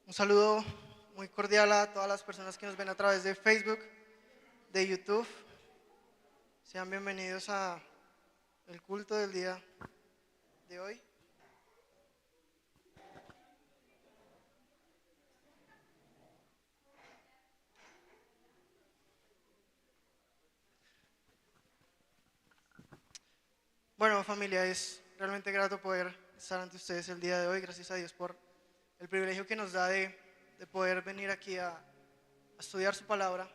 Un saludo muy cordial a todas las personas que nos ven a través de Facebook, de YouTube. Sean bienvenidos a el culto del día de hoy. Bueno, familia, es realmente grato poder estar ante ustedes el día de hoy. Gracias a Dios por el privilegio que nos da de poder venir aquí a estudiar su palabra.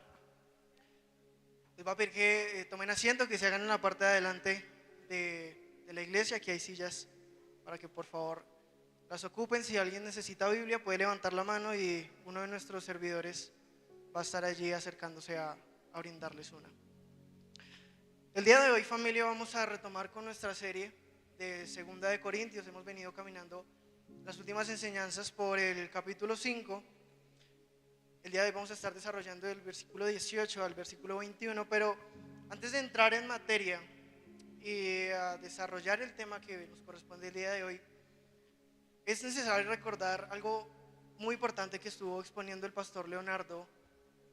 Les voy a pedir que tomen asiento, que se hagan en la parte de adelante de la iglesia. Aquí hay sillas para que por favor las ocupen. Si alguien necesita Biblia puede levantar la mano y uno de nuestros servidores va a estar allí acercándose a brindarles una. El día de hoy, familia, vamos a retomar con nuestra serie de Segunda de Corintios. Hemos venido caminando las últimas enseñanzas por el capítulo 5. El día de hoy vamos a estar desarrollando del versículo 18 al versículo 21, pero antes de entrar en materia y a desarrollar el tema que nos corresponde el día de hoy, es necesario recordar algo muy importante que estuvo exponiendo el pastor Leonardo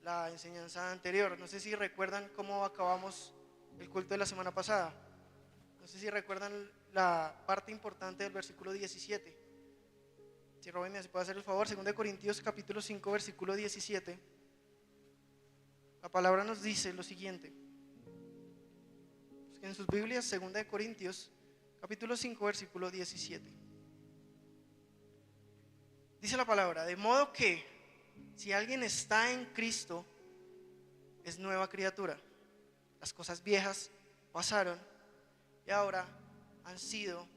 la enseñanza anterior. No sé si recuerdan cómo acabamos el culto de la semana pasada. No sé si recuerdan la parte importante del versículo 17. Si Robin me puede hacer el favor, 2 Corintios capítulo 5 versículo 17. La palabra nos dice lo siguiente. Busquen en sus Biblias 2 Corintios capítulo 5 versículo 17. Dice la palabra: de modo que si alguien está en Cristo, es nueva criatura. Las cosas viejas pasaron y ahora han sido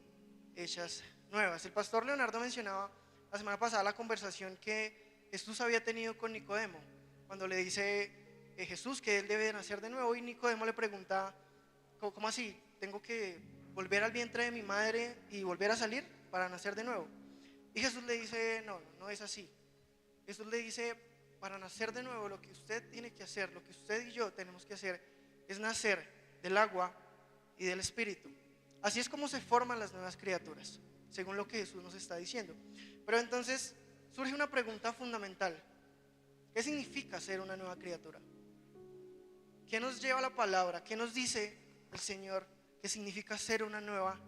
hechas nuevas. El pastor Leonardo mencionaba la semana pasada la conversación que Jesús había tenido con Nicodemo, cuando le dice Jesús que él debe nacer de nuevo, y Nicodemo le pregunta: ¿cómo así? ¿Tengo que volver al vientre de mi madre y volver a salir para nacer de nuevo? Y Jesús le dice: no es así. Jesús le dice: para nacer de nuevo, lo que usted tiene que hacer, lo que usted y yo tenemos que hacer, es nacer del agua y del Espíritu. Así es como se forman las nuevas criaturas, según lo que Jesús nos está diciendo. Pero entonces surge una pregunta fundamental: ¿qué significa ser una nueva criatura? ¿Qué nos lleva la palabra? ¿Qué nos dice el Señor que significa ser una nueva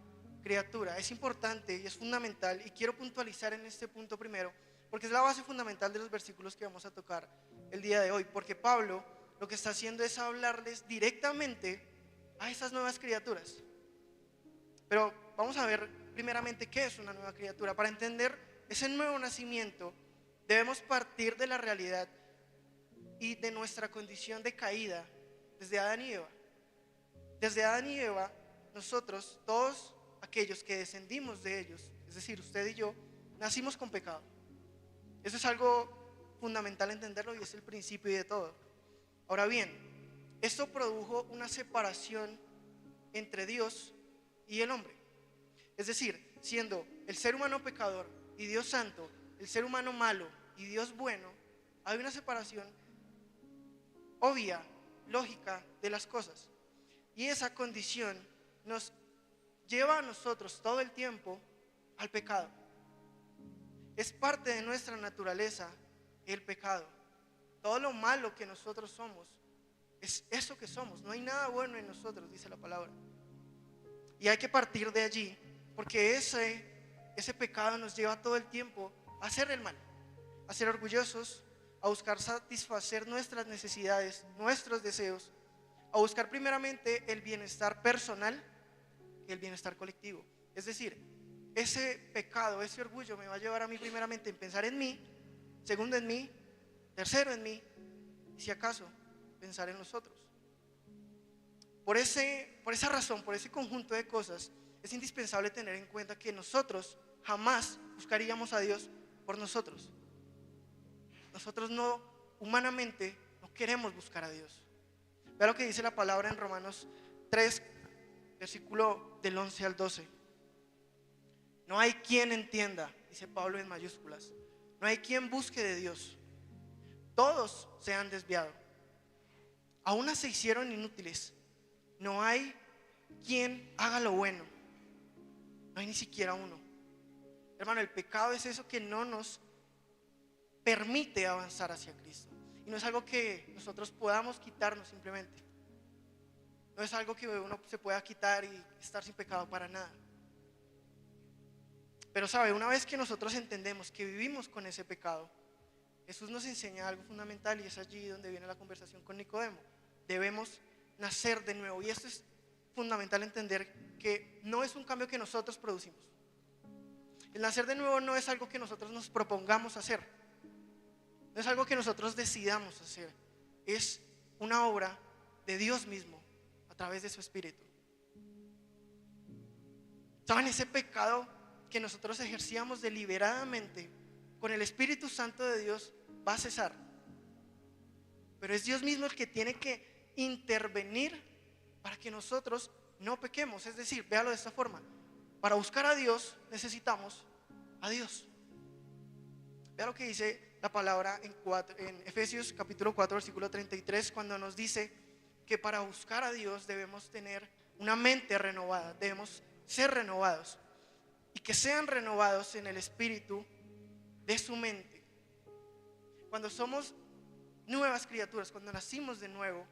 criatura? Es importante y es fundamental, y quiero puntualizar en este punto primero, porque es la base fundamental de los versículos que vamos a tocar el día de hoy. Porque Pablo lo que está haciendo es hablarles directamente a esas nuevas criaturas. Pero vamos a ver primeramente qué es una nueva criatura. Para entender ese nuevo nacimiento, debemos partir de la realidad y de nuestra condición de caída desde Adán y Eva. Desde Adán y Eva, nosotros, todos aquellos que descendimos de ellos, es decir, usted y yo, nacimos con pecado. Eso es algo fundamental entenderlo y es el principio de todo. Ahora bien, esto produjo una separación entre Dios y el hombre. Es decir, siendo el ser humano pecador y Dios santo, el ser humano malo y Dios bueno, hay una separación obvia, lógica de las cosas. Y esa condición nos lleva a nosotros todo el tiempo al pecado. Es parte de nuestra naturaleza el pecado. Todo lo malo que nosotros somos es eso que somos. No hay nada bueno en nosotros, dice la palabra. Y hay que partir de allí, porque ese pecado nos lleva todo el tiempo a hacer el mal, a ser orgullosos, a buscar satisfacer nuestras necesidades, nuestros deseos, a buscar primeramente el bienestar personal y el bienestar colectivo. Es decir, ese pecado, ese orgullo me va a llevar a mí primeramente en pensar en mí, segundo en mí, tercero en mí, y si acaso pensar en los otros. Por esa razón, por ese conjunto de cosas, es indispensable tener en cuenta que nosotros jamás buscaríamos a Dios por nosotros. Nosotros no, humanamente, no queremos buscar a Dios. Vea lo que dice la palabra en Romanos 3, versículo del 11 al 12. No hay quien entienda, dice Pablo en mayúsculas. No hay quien busque de Dios. Todos se han desviado. A unas se hicieron inútiles. No hay quien haga lo bueno. No hay ni siquiera uno. Hermano, el pecado es eso que no nos permite avanzar hacia Cristo. Y no es algo que nosotros podamos quitarnos simplemente. No es algo que uno se pueda quitar y estar sin pecado para nada. Pero sabe, una vez que nosotros entendemos que vivimos con ese pecado, Jesús nos enseña algo fundamental, y es allí donde viene la conversación con Nicodemo. Debemos nacer de nuevo. Y esto es fundamental, entender que no es un cambio que nosotros producimos. El nacer de nuevo no es algo que nosotros nos propongamos hacer. No es algo que nosotros decidamos hacer. Es una obra de Dios mismo a través de su Espíritu. ¿Saben? Ese pecado que nosotros ejercíamos deliberadamente con el Espíritu Santo de Dios va a cesar. Pero es Dios mismo el que tiene que intervenir para que nosotros no pequemos. Es decir, véalo de esta forma: para buscar a Dios necesitamos a Dios. Vea lo que dice la palabra en Efesios capítulo 4 versículo 33, cuando nos dice que para buscar a Dios debemos tener una mente renovada, debemos ser renovados, y que sean renovados en el espíritu de su mente. Cuando somos nuevas criaturas, cuando nacimos de nuevo,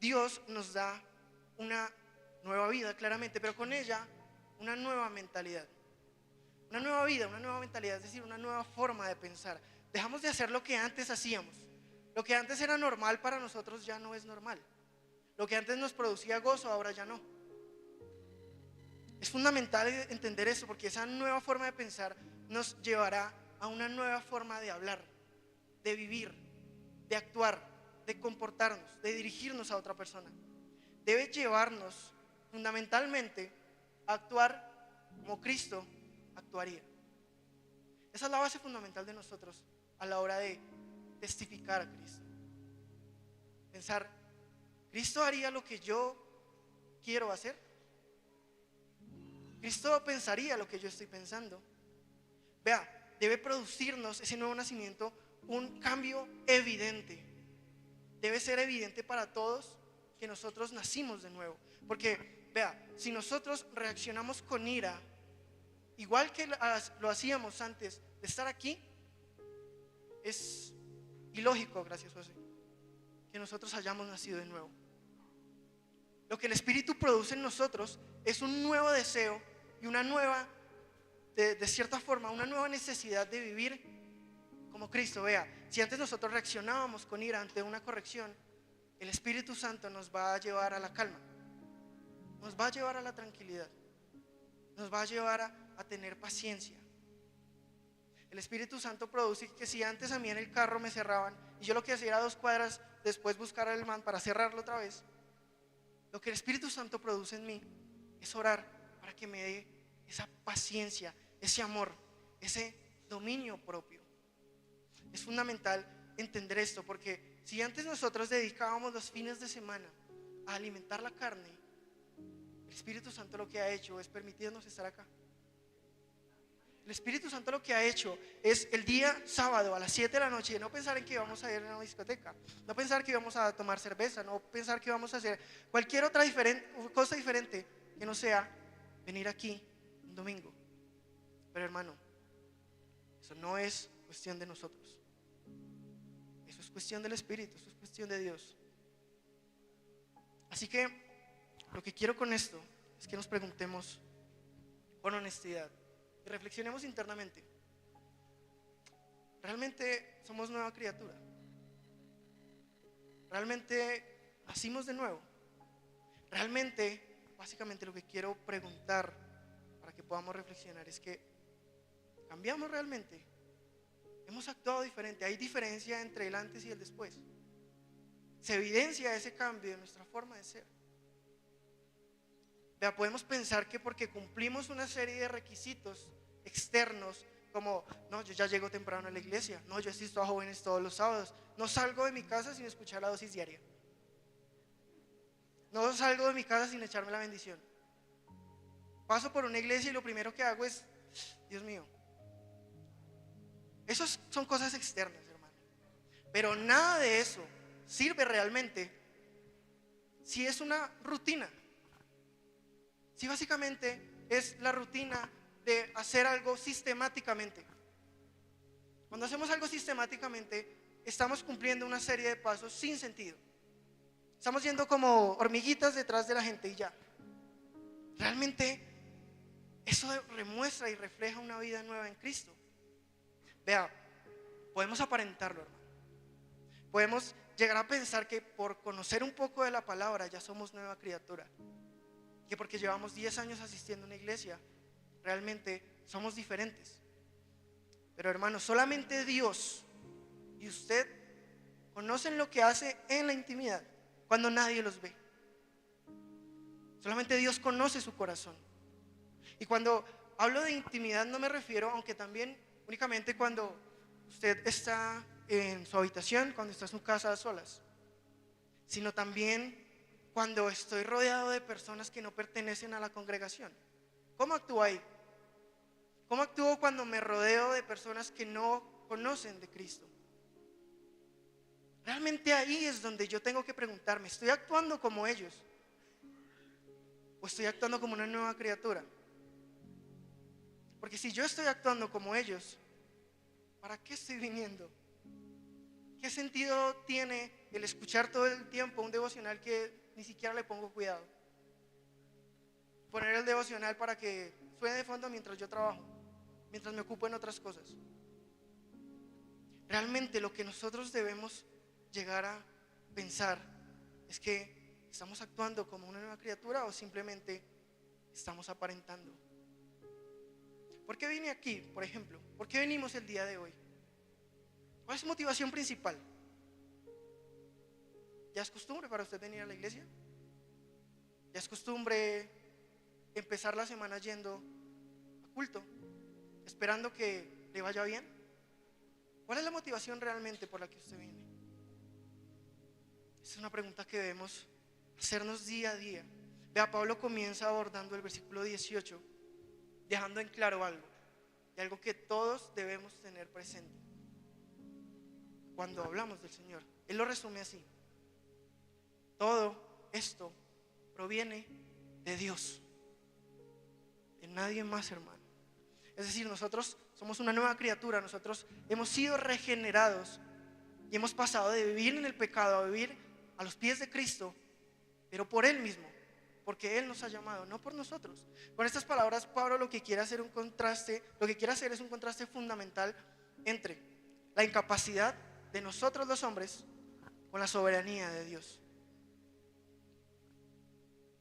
Dios nos da una nueva vida, claramente, pero con ella una nueva mentalidad. Una nueva vida, una nueva mentalidad, es decir, una nueva forma de pensar. Dejamos de hacer lo que antes hacíamos. Lo que antes era normal para nosotros ya no es normal. Lo que antes nos producía gozo, ahora ya no. Es fundamental entender eso, porque esa nueva forma de pensar nos llevará a una nueva forma de hablar, de vivir, de actuar, de comportarnos, de dirigirnos a otra persona. Debe llevarnos fundamentalmente a actuar como Cristo actuaría. Esa es la base fundamental de nosotros a la hora de testificar a Cristo. Pensar, ¿Cristo haría lo que yo quiero hacer? ¿Cristo pensaría lo que yo estoy pensando? Vea, debe producirnos ese nuevo nacimiento un cambio evidente. Debe ser evidente para todos que nosotros nacimos de nuevo. Porque, vea, si nosotros reaccionamos con ira, igual que lo hacíamos antes de estar aquí, es ilógico, gracias José, que nosotros hayamos nacido de nuevo. Lo que el Espíritu produce en nosotros es un nuevo deseo y una nueva, de cierta forma, una nueva necesidad de vivir como Cristo. Vea, si antes nosotros reaccionábamos con ira ante una corrección, el Espíritu Santo nos va a llevar a la calma, nos va a llevar a la tranquilidad, nos va a llevar a tener paciencia. El Espíritu Santo produce que si antes a mí en el carro me cerraban y yo lo que hacía era 2 cuadras después buscar al man para cerrarlo otra vez, lo que el Espíritu Santo produce en mí es orar para que me dé esa paciencia, ese amor, ese dominio propio. Es fundamental entender esto, porque si antes nosotros dedicábamos los fines de semana a alimentar la carne, el Espíritu Santo lo que ha hecho es permitirnos estar acá. El Espíritu Santo lo que ha hecho es el día sábado a las 7 de la noche no pensar en que íbamos a ir a una discoteca, no pensar que íbamos a tomar cerveza, no pensar que íbamos a hacer cualquier otra cosa diferente que no sea venir aquí un domingo. Pero hermano, eso no es cuestión de nosotros. Eso es cuestión del Espíritu, eso es cuestión de Dios. Así que lo que quiero con esto es que nos preguntemos con honestidad y reflexionemos internamente. ¿Realmente somos nueva criatura? ¿Realmente nacimos de nuevo? Realmente, básicamente lo que quiero preguntar para que podamos reflexionar es que ¿cambiamos realmente? ¿Hemos actuado diferente? ¿Hay diferencia entre el antes y el después? ¿Se evidencia ese cambio en nuestra forma de ser? Vea, podemos pensar que porque cumplimos una serie de requisitos externos, como, no, yo ya llego temprano a la iglesia, no, yo asisto a jóvenes todos los sábados, no salgo de mi casa sin escuchar la dosis diaria, no salgo de mi casa sin echarme la bendición, paso por una iglesia y lo primero que hago es, Dios mío. Esas son cosas externas, hermano, pero nada de eso sirve realmente si es una rutina. Si básicamente es la rutina de hacer algo sistemáticamente. Cuando hacemos algo sistemáticamente, estamos cumpliendo una serie de pasos sin sentido. Estamos yendo como hormiguitas detrás de la gente y ya. Realmente eso demuestra y refleja una vida nueva en Cristo. Vea, podemos aparentarlo, hermano. Podemos llegar a pensar que por conocer un poco de la palabra ya somos nueva criatura. Que porque llevamos 10 años asistiendo a una iglesia, realmente somos diferentes. Pero hermano, solamente Dios y usted conocen lo que hace en la intimidad, cuando nadie los ve. Solamente Dios conoce su corazón. Y cuando hablo de intimidad no me refiero, aunque también únicamente cuando usted está en su habitación, cuando está en su casa a solas, sino también cuando estoy rodeado de personas que no pertenecen a la congregación. ¿Cómo actúo ahí? ¿Cómo actúo cuando me rodeo de personas que no conocen de Cristo? Realmente ahí es donde yo tengo que preguntarme, ¿estoy actuando como ellos? ¿O estoy actuando como una nueva criatura? Porque si yo estoy actuando como ellos, ¿para qué estoy viniendo? ¿Qué sentido tiene el escuchar todo el tiempo un devocional que ni siquiera le pongo cuidado? Poner el devocional para que suene de fondo mientras yo trabajo, mientras me ocupo en otras cosas. Realmente lo que nosotros debemos llegar a pensar es que estamos actuando como una nueva criatura o simplemente estamos aparentando. ¿Por qué vine aquí, por ejemplo? ¿Por qué venimos el día de hoy? ¿Cuál es su motivación principal? ¿Ya es costumbre para usted venir a la iglesia? ¿Ya es costumbre empezar la semana yendo a culto, esperando que le vaya bien? ¿Cuál es la motivación realmente por la que usted viene? Esa es una pregunta que debemos hacernos día a día. Vea, Pablo comienza abordando el versículo 18, dejando en claro algo, y algo que todos debemos tener presente cuando hablamos del Señor. Él lo resume así: todo esto proviene de Dios, de nadie más, hermano. Es decir, nosotros somos una nueva criatura, nosotros hemos sido regenerados y hemos pasado de vivir en el pecado a vivir a los pies de Cristo, pero por Él mismo, porque Él nos ha llamado, no por nosotros. Con estas palabras, Pablo lo que quiere hacer es un contraste fundamental entre la incapacidad de nosotros los hombres con la soberanía de Dios.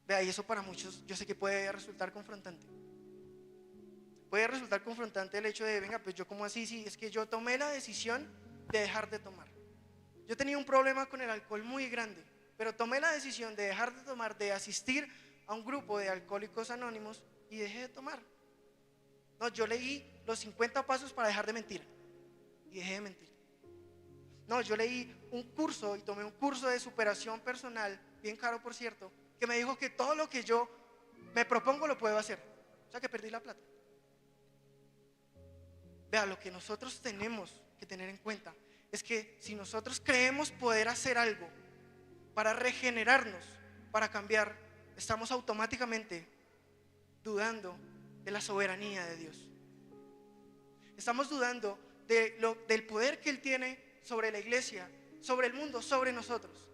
Vea, y eso para muchos yo sé que puede resultar confrontante. Puede resultar confrontante el hecho de, venga, pues yo como así, sí, es que yo tomé la decisión de dejar de tomar. Yo tenía un problema con el alcohol muy grande, pero tomé la decisión de dejar de tomar, de asistir a un grupo de alcohólicos anónimos y dejé de tomar. No, yo leí los 50 pasos para dejar de mentir y dejé de mentir. No, yo leí un curso y tomé un curso de superación personal, bien caro por cierto, que me dijo que todo lo que yo me propongo lo puedo hacer. O sea que perdí la plata. Vea, lo que nosotros tenemos que tener en cuenta es que si nosotros creemos poder hacer algo para regenerarnos, para cambiar, estamos automáticamente dudando de la soberanía de Dios. Estamos dudando del poder que Él tiene sobre la iglesia, sobre el mundo, sobre nosotros.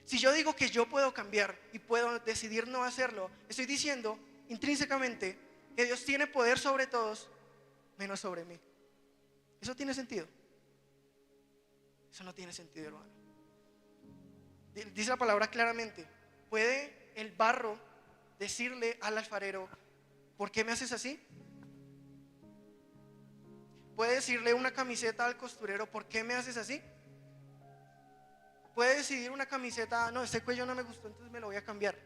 Si yo digo que yo puedo cambiar y puedo decidir no hacerlo, estoy diciendo intrínsecamente que Dios tiene poder sobre todos menos sobre mí. ¿Eso tiene sentido? Eso no tiene sentido, hermano. Dice la palabra claramente: ¿puede el barro decirle al alfarero, ¿por qué me haces así? ¿Puede decirle una camiseta al costurero, ¿por qué me haces así? ¿Puede decidir una camiseta, no, este cuello no me gustó, entonces me lo voy a cambiar?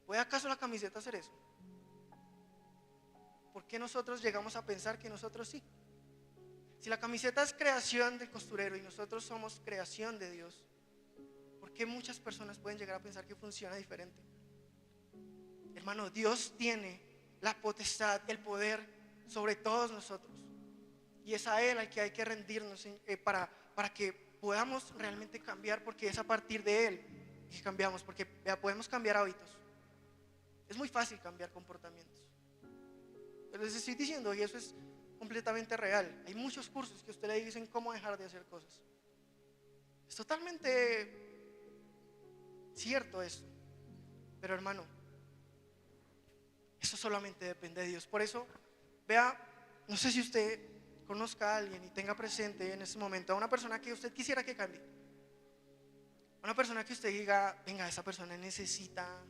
¿Puede acaso la camiseta hacer eso? ¿Por qué nosotros llegamos a pensar que nosotros sí? Si la camiseta es creación del costurero y nosotros somos creación de Dios, ¿por qué muchas personas pueden llegar a pensar que funciona diferente? Hermano, Dios tiene la potestad, el poder sobre todos nosotros, y es a Él al que hay que rendirnos para que podamos realmente cambiar, porque es a partir de Él que cambiamos, porque podemos cambiar hábitos. Es muy fácil cambiar comportamientos. Pero les estoy diciendo, y eso es completamente real. Hay muchos cursos que a usted le dicen cómo dejar de hacer cosas. Es totalmente cierto esto. Pero hermano, eso solamente depende de Dios. Por eso, vea, no sé si usted conozca a alguien y tenga presente en este momento a una persona que usted quisiera que cambie. Una persona que usted diga, venga, esa persona necesita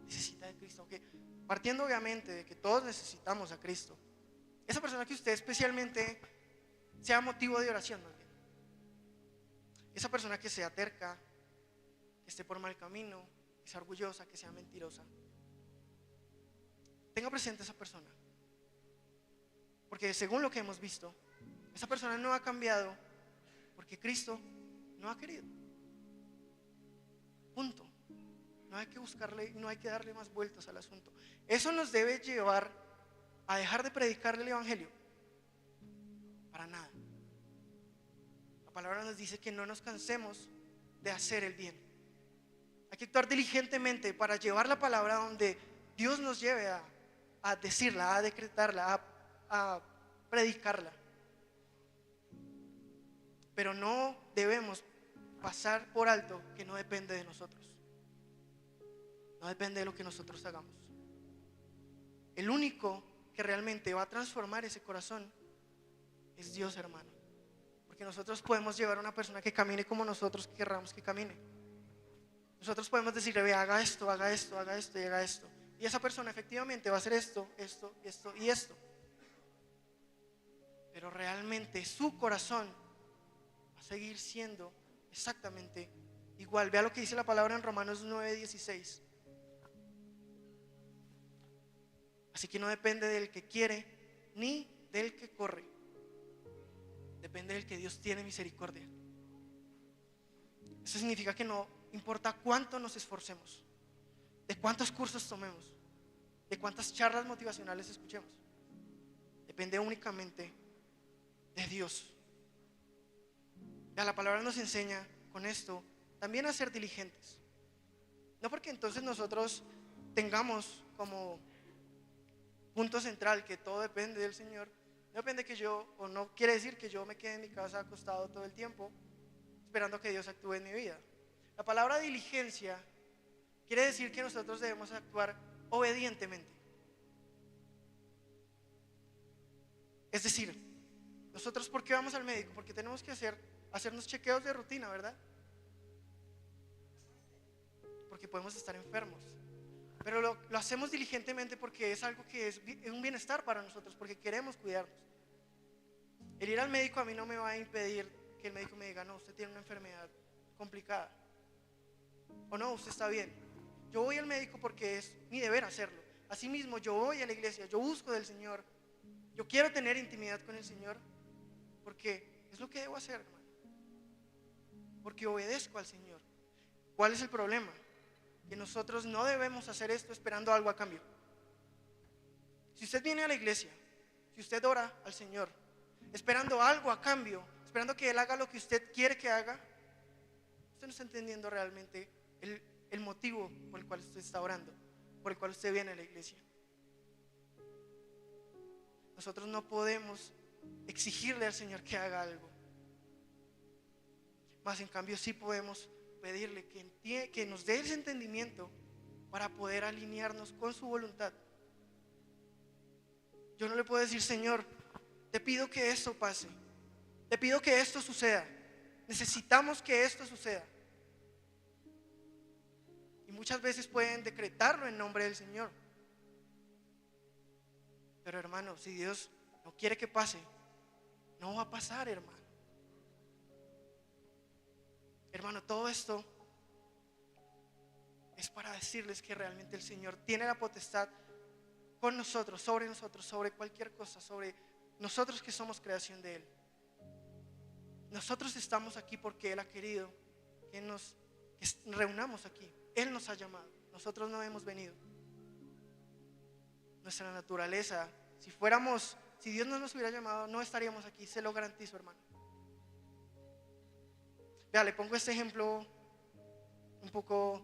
de Cristo. Que partiendo obviamente de que todos necesitamos a Cristo. Esa persona que usted especialmente sea motivo de oración, más bien. Esa persona que sea terca, que esté por mal camino, que sea orgullosa, que sea mentirosa. Tenga presente a esa persona. Porque según lo que hemos visto, esa persona no ha cambiado porque Cristo no ha querido. Punto. No hay que buscarle, no hay que darle más vueltas al asunto. Eso nos debe llevar a dejar de predicarle el evangelio. Para nada. La palabra nos dice que no nos cansemos de hacer el bien. Hay que actuar diligentemente para llevar la palabra donde Dios nos lleve a decirla, a decretarla, a predicarla. Pero no debemos pasar por alto que no depende de nosotros. No depende de lo que nosotros hagamos. El único que realmente va a transformar ese corazón es Dios, hermano. Porque nosotros podemos llevar a una persona que camine como nosotros querramos que camine. Nosotros podemos decirle, ve, haga esto, haga esto, haga esto y haga esto. Y esa persona efectivamente va a hacer esto, esto, esto y esto. Pero realmente su corazón va a seguir siendo exactamente igual. Vea lo que dice la palabra en Romanos 9:16. Así que no depende del que quiere ni del que corre. Depende del que Dios tiene misericordia. Eso significa que no importa cuánto nos esforcemos, de cuántos cursos tomemos, de cuántas charlas motivacionales escuchemos. Depende únicamente de Dios. Ya la palabra nos enseña con esto también a ser diligentes. No porque entonces nosotros tengamos como punto central que todo depende del Señor. No depende que yo, o no quiere decir que yo me quede en mi casa acostado todo el tiempo esperando que Dios actúe en mi vida. La palabra diligencia quiere decir que nosotros debemos actuar obedientemente. Es decir, nosotros, ¿por qué vamos al médico? Porque tenemos que hacernos chequeos de rutina, ¿verdad? Porque podemos estar enfermos. Pero lo hacemos diligentemente porque es algo que es un bienestar para nosotros, porque queremos cuidarnos. El ir al médico a mí no me va a impedir que el médico me diga, no, usted tiene una enfermedad complicada. O no, usted está bien. Yo voy al médico porque es mi deber hacerlo. Asimismo, yo voy a la iglesia, yo busco del Señor. Yo quiero tener intimidad con el Señor porque es lo que debo hacer, hermano. Porque obedezco al Señor. ¿Cuál es el problema? Que nosotros no debemos hacer esto esperando algo a cambio. Si usted viene a la iglesia, si usted ora al Señor esperando algo a cambio, esperando que Él haga lo que usted quiere que haga, usted no está entendiendo realmente el motivo por el cual usted está orando, por el cual usted viene a la iglesia. Nosotros no podemos exigirle al Señor que haga algo, más en cambio sí podemos pedirle que nos dé ese entendimiento para poder alinearnos con su voluntad. Yo no le puedo decir, Señor, te pido que esto pase, te pido que esto suceda, necesitamos que esto suceda. Y muchas veces pueden decretarlo en nombre del Señor. Pero hermano, si Dios no quiere que pase, no va a pasar, hermano. Hermano, todo esto es para decirles que realmente el Señor tiene la potestad con nosotros, sobre cualquier cosa, sobre nosotros que somos creación de Él. Nosotros estamos aquí porque Él ha querido que nos reunamos aquí. Él nos ha llamado, nosotros no hemos venido. Nuestra naturaleza, si Dios no nos hubiera llamado, no estaríamos aquí, se lo garantizo, hermano. Vea, le pongo este ejemplo un poco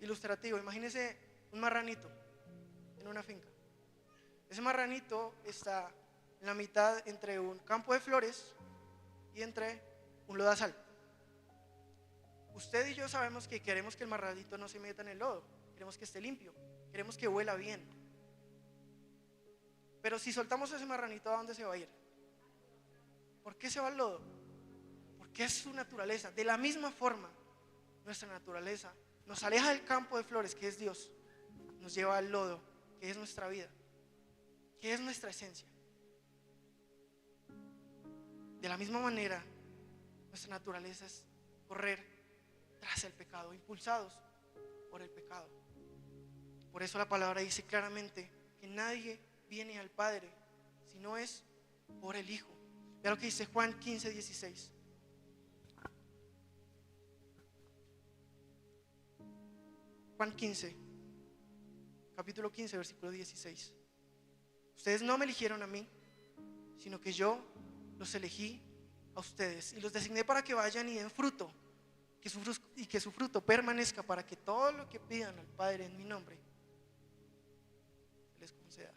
ilustrativo. Imagínese un marranito en una finca. Ese marranito está en la mitad entre un campo de flores y entre un lodazal. Usted y yo sabemos que queremos que el marranito no se meta en el lodo, queremos que esté limpio, queremos que huela bien. Pero si soltamos ese marranito, ¿a dónde se va a ir? ¿Por qué se va al lodo? Porque es su naturaleza. De la misma forma, nuestra naturaleza nos aleja del campo de flores, que es Dios, nos lleva al lodo, que es nuestra vida, que es nuestra esencia. De la misma manera, nuestra naturaleza es correr tras el pecado, impulsados por el pecado. Por eso la palabra dice claramente que nadie viene al Padre si no es por el Hijo. Vea lo que dice Juan 15:16. Juan 15, capítulo 15, versículo 16. Ustedes no me eligieron a mí, sino que yo los elegí a ustedes y los designé para que vayan y den fruto, y que su fruto permanezca, para que todo lo que pidan al Padre en mi nombre les conceda.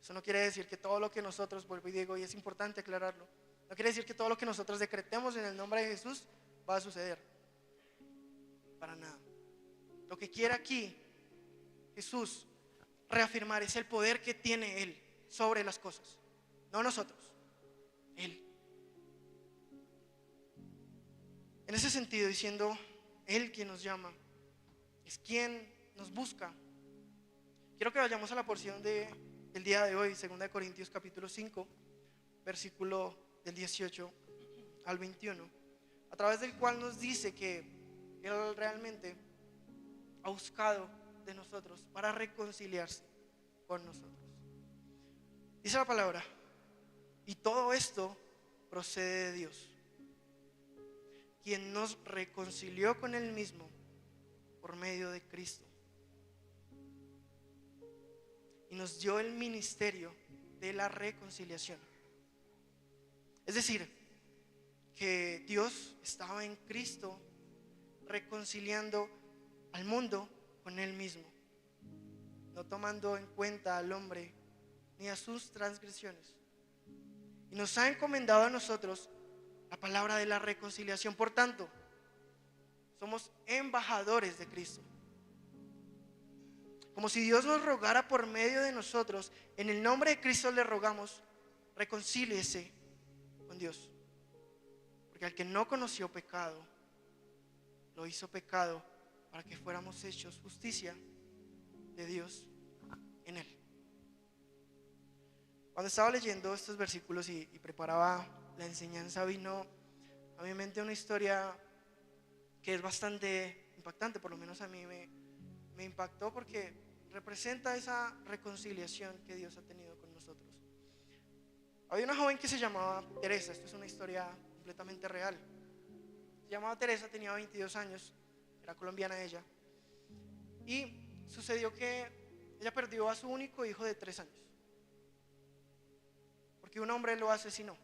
Eso no quiere decir que todo lo que nosotros, vuelvo y digo, y es importante aclararlo, no quiere decir que todo lo que nosotros decretemos en el nombre de Jesús va a suceder. Para nada. Lo que quiere aquí Jesús reafirmar es el poder que tiene Él sobre las cosas, no nosotros, Él. En ese sentido, diciendo Él quien nos llama, es quien nos busca. Quiero que vayamos a la porción del día de hoy, 2 Corintios capítulo 5, versículo del 18 al 21, a través del cual nos dice que Él realmente ha buscado de nosotros para reconciliarse con nosotros. Dice la palabra: y todo esto procede de Dios, quien nos reconcilió con Él mismo por medio de Cristo y nos dio el ministerio de la reconciliación. Es decir, que Dios estaba en Cristo reconciliando al mundo con Él mismo, no tomando en cuenta al hombre ni a sus transgresiones, y nos ha encomendado a nosotros la palabra de la reconciliación. Por tanto, somos embajadores de Cristo, como si Dios nos rogara por medio de nosotros. En el nombre de Cristo le rogamos: reconcíliese con Dios, porque al que no conoció pecado, lo hizo pecado para que fuéramos hechos justicia de Dios en Él. Cuando estaba leyendo estos versículos y preparaba la enseñanza, vino a mi mente una historia que es bastante impactante. Por lo menos a mí me impactó, porque representa esa reconciliación que Dios ha tenido con nosotros. Había una joven que se llamaba Teresa. Esto es una historia completamente real. Se llamaba Teresa, tenía 22 años, era colombiana ella, y sucedió que ella perdió a su único hijo de 3 años, porque un hombre lo asesinó.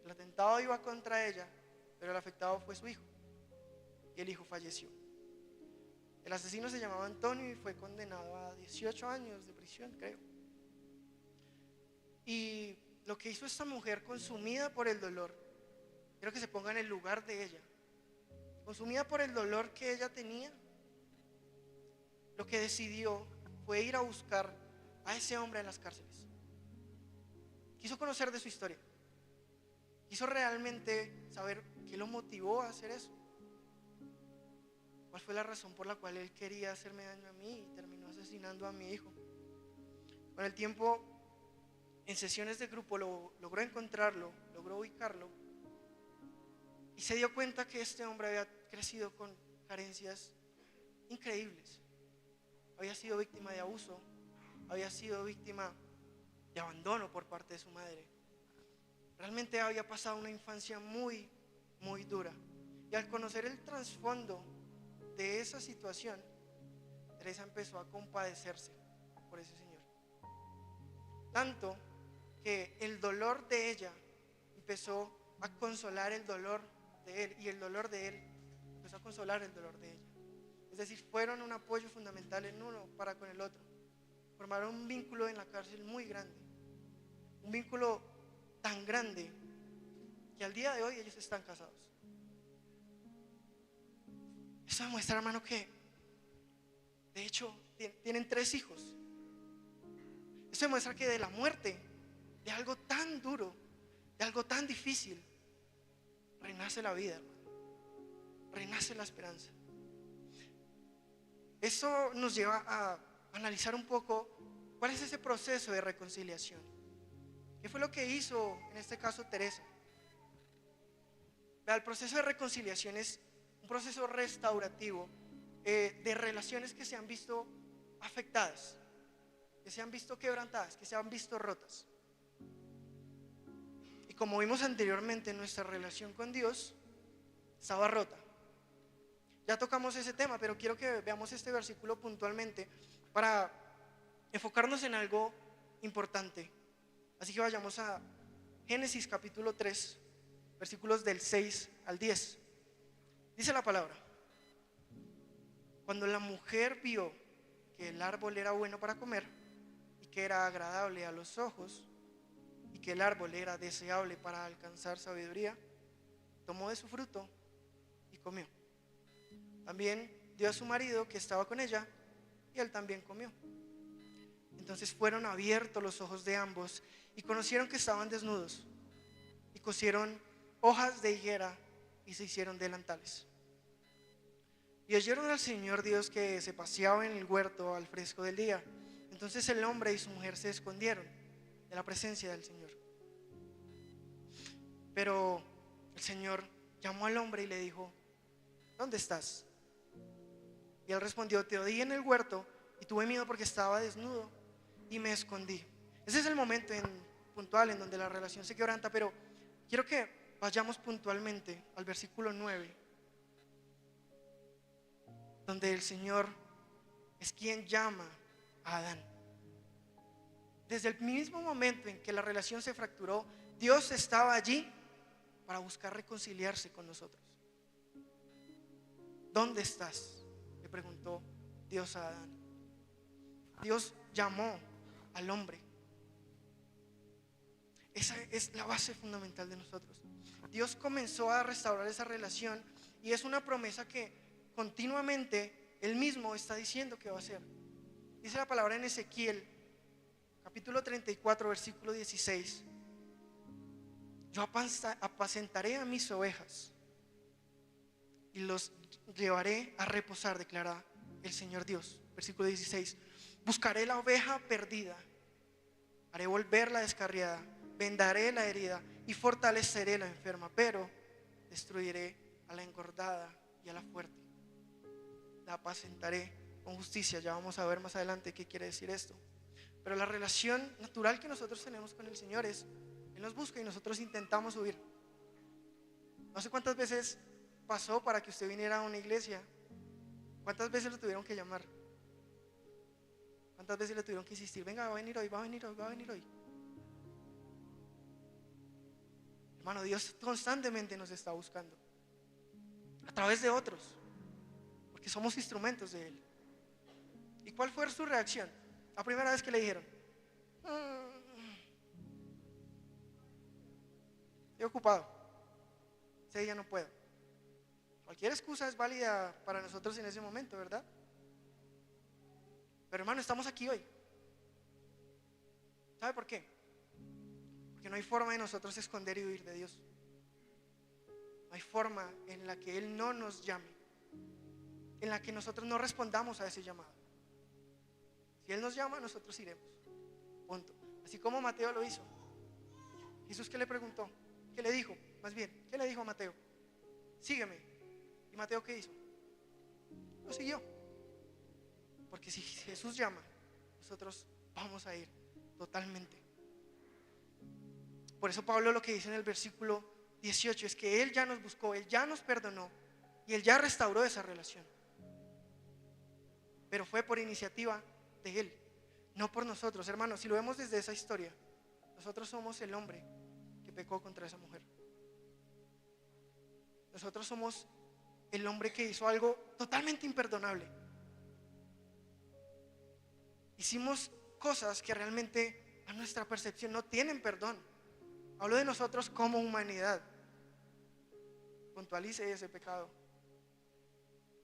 El atentado iba contra ella, pero el afectado fue su hijo, y el hijo falleció. El asesino se llamaba Antonio y fue condenado a 18 años de prisión, creo. Y lo que hizo esta mujer, consumida por el dolor, quiero que se ponga en el lugar de ella, consumida por el dolor que ella tenía, lo que decidió fue ir a buscar a ese hombre en las cárceles. Quiso conocer de su historia, quiso realmente saber qué lo motivó a hacer eso, cuál fue la razón por la cual él quería hacerme daño a mí y terminó asesinando a mi hijo. Con el tiempo, en sesiones de grupo, logró encontrarlo, logró ubicarlo, y se dio cuenta que este hombre había crecido con carencias increíbles. Había sido víctima de abuso, había sido víctima de abandono por parte de su madre. Realmente había pasado una infancia muy, muy dura. Y al conocer el trasfondo de esa situación, Teresa empezó a compadecerse por ese señor. Tanto que el dolor de ella empezó a consolar el dolor de él, y el dolor de él empezó a consolar el dolor de ella. Es decir, fueron un apoyo fundamental en uno para con el otro. Formaron un vínculo en la cárcel muy grande. un vínculo tan grande que al día de hoy ellos están casados. Eso demuestra, hermano, que de hecho tienen 3 hijos. Eso demuestra que de la muerte, de algo tan duro, de algo tan difícil, renace la vida, hermano. Renace la esperanza. Eso nos lleva a analizar un poco cuál es ese proceso de reconciliación. ¿Qué fue lo que hizo en este caso Teresa? El proceso de reconciliación es un proceso restaurativo de relaciones que se han visto afectadas, que se han visto quebrantadas, que se han visto rotas. Y como vimos anteriormente, nuestra relación con Dios estaba rota. Ya tocamos ese tema, pero quiero que veamos este versículo puntualmente para enfocarnos en algo importante. Así que vayamos a Génesis capítulo 3, versículos del 6 al 10. Dice la palabra: cuando la mujer vio que el árbol era bueno para comer y que era agradable a los ojos y que el árbol era deseable para alcanzar sabiduría, tomó de su fruto y comió. También dio a su marido que estaba con ella y él también comió. Entonces fueron abiertos los ojos de ambos y conocieron que estaban desnudos, y cosieron hojas de higuera y se hicieron delantales. Y oyeron al Señor Dios que se paseaba en el huerto al fresco del día. Entonces el hombre y su mujer se escondieron de la presencia del Señor. Pero el Señor llamó al hombre y le dijo: ¿dónde estás? Y él respondió: te oí en el huerto y tuve miedo porque estaba desnudo y me escondí. Ese es el momento puntual en donde la relación se quebranta, pero quiero que vayamos puntualmente al versículo 9, donde el Señor es quien llama a Adán. Desde el mismo momento en que la relación se fracturó, Dios estaba allí para buscar reconciliarse con nosotros. ¿Dónde estás?, le preguntó Dios a Adán. Dios llamó al hombre. Esa es la base fundamental de nosotros. Dios comenzó a restaurar esa relación y es una promesa que continuamente Él mismo está diciendo que va a hacer. Dice la palabra en Ezequiel capítulo 34 versículo 16: yo apacentaré a mis ovejas y los llevaré a reposar, declara el Señor Dios. Versículo 16: buscaré la oveja perdida, haré volver la descarriada, vendaré la herida y fortaleceré la enferma, pero destruiré a la engordada y a la fuerte. La apacentaré con justicia. Ya vamos a ver más adelante qué quiere decir esto. Pero la relación natural que nosotros tenemos con el Señor es: Él nos busca y nosotros intentamos huir. No sé cuántas veces pasó para que usted viniera a una iglesia. ¿Cuántas veces lo tuvieron que llamar? ¿Cuántas veces le tuvieron que insistir? Venga, va a venir hoy, va a venir hoy, va a venir hoy. Hermano, Dios constantemente nos está buscando a través de otros, porque somos instrumentos de Él. ¿Y cuál fue su reacción la primera vez que le dijeron: estoy ocupado, ese día no puedo? Cualquier excusa es válida para nosotros en ese momento, ¿verdad? Pero hermano, estamos aquí hoy. ¿Sabe por qué? Porque no hay forma de nosotros esconder y huir de Dios. No hay forma en la que Él no nos llame, en la que nosotros no respondamos a ese llamado. Si Él nos llama, nosotros iremos. Punto. Así como Mateo lo hizo. Jesús, ¿qué le preguntó? ¿Qué le dijo? Más bien, ¿qué le dijo a Mateo? Sígueme. ¿Y Mateo qué hizo? Lo siguió. Porque si Jesús llama, nosotros vamos a ir totalmente. Por eso Pablo lo que dice en el versículo 18 es que Él ya nos buscó, Él ya nos perdonó y Él ya restauró esa relación. Pero fue por iniciativa de Él, no por nosotros. Hermanos, si lo vemos desde esa historia, nosotros somos el hombre que pecó contra esa mujer. Nosotros somos el hombre que hizo algo totalmente imperdonable. Hicimos cosas que realmente a nuestra percepción, no tienen perdón. Hablo de nosotros como humanidad. Puntualice ese pecado.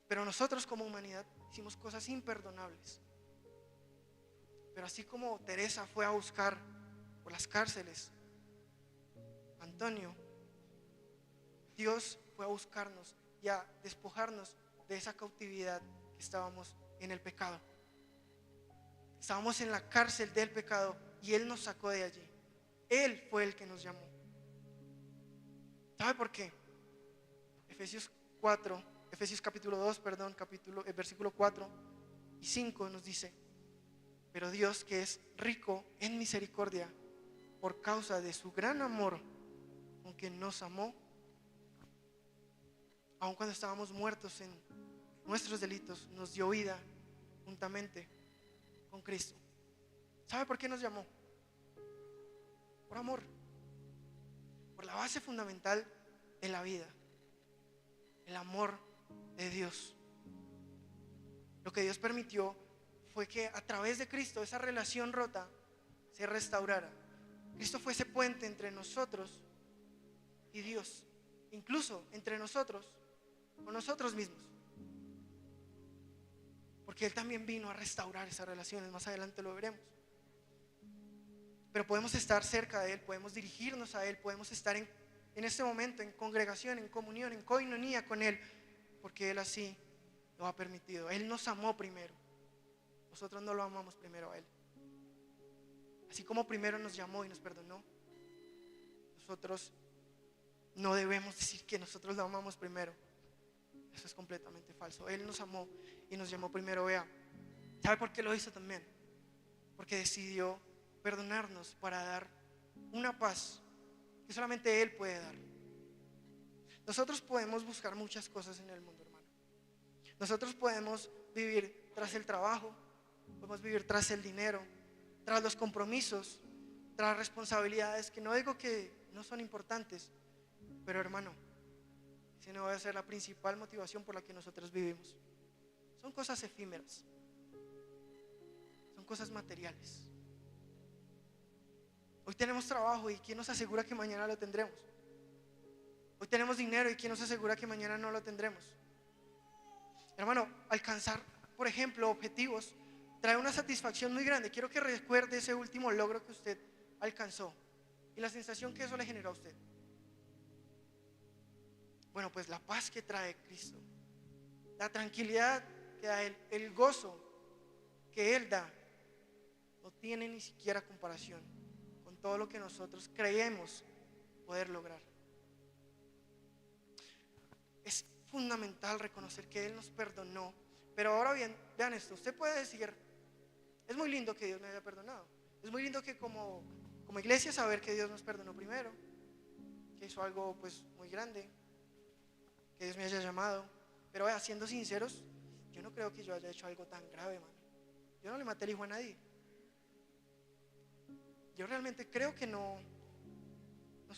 Pero nosotros como humanidad hicimos cosas imperdonables. Pero así como Teresa fue a buscar por las cárceles Antonio, Dios fue a buscarnos y a despojarnos de esa cautividad que estábamos en el pecado. Estábamos en la cárcel del pecado y Él nos sacó de allí. Él fue el que nos llamó. ¿Sabe por qué? Efesios capítulo 2, versículo 4 y 5 nos dice: pero Dios, que es rico en misericordia, por causa de su gran amor con que nos amó, aun cuando estábamos muertos en nuestros delitos, nos dio vida juntamente con Cristo. ¿Sabe por qué nos llamó? Por amor, por la base fundamental de la vida, el amor de Dios. Lo que Dios permitió fue que a través de Cristo esa relación rota se restaurara. Cristo fue ese puente entre nosotros y Dios, incluso entre nosotros con nosotros mismos, porque Él también vino a restaurar esas relaciones. Más adelante lo veremos. Pero podemos estar cerca de Él, podemos dirigirnos a Él, podemos estar en este momento en congregación, en comunión, en coinonía con Él, porque Él así lo ha permitido. Él nos amó primero. Nosotros no lo amamos primero a Él. Así como primero nos llamó y nos perdonó, nosotros no debemos decir que nosotros lo amamos primero. Eso es completamente falso. Él nos amó y nos llamó primero. Vea, ¿sabe por qué lo hizo también? Porque decidió perdonarnos para dar una paz que solamente Él puede dar. Nosotros podemos buscar muchas cosas en el mundo, hermano. Nosotros podemos vivir tras el trabajo, podemos vivir tras el dinero, tras los compromisos, tras responsabilidades, que no digo que no son importantes, pero hermano, esa no va a ser la principal motivación por la que nosotros vivimos. Son cosas efímeras, son cosas materiales. Hoy tenemos trabajo, y ¿quién nos asegura que mañana lo tendremos? Hoy tenemos dinero, y ¿quién nos asegura que mañana no lo tendremos? Hermano, alcanzar, por ejemplo, objetivos trae una satisfacción muy grande. Quiero que recuerde ese último logro que usted alcanzó y la sensación que eso le generó a usted. Bueno, pues la paz que trae Cristo, la tranquilidad que da Él, el gozo que Él da, no tiene ni siquiera comparación con todo lo que nosotros creemos poder lograr. Es fundamental reconocer que Él nos perdonó. Pero ahora bien, vean esto, usted puede decir: es muy lindo que Dios me haya perdonado, es muy lindo que como iglesia saber que Dios nos perdonó primero, que hizo algo pues muy grande, que Dios me haya llamado. Pero vea, siendo sinceros, yo no creo que yo haya hecho algo tan grave, mano. Yo no le maté el hijo a nadie. Yo realmente creo que no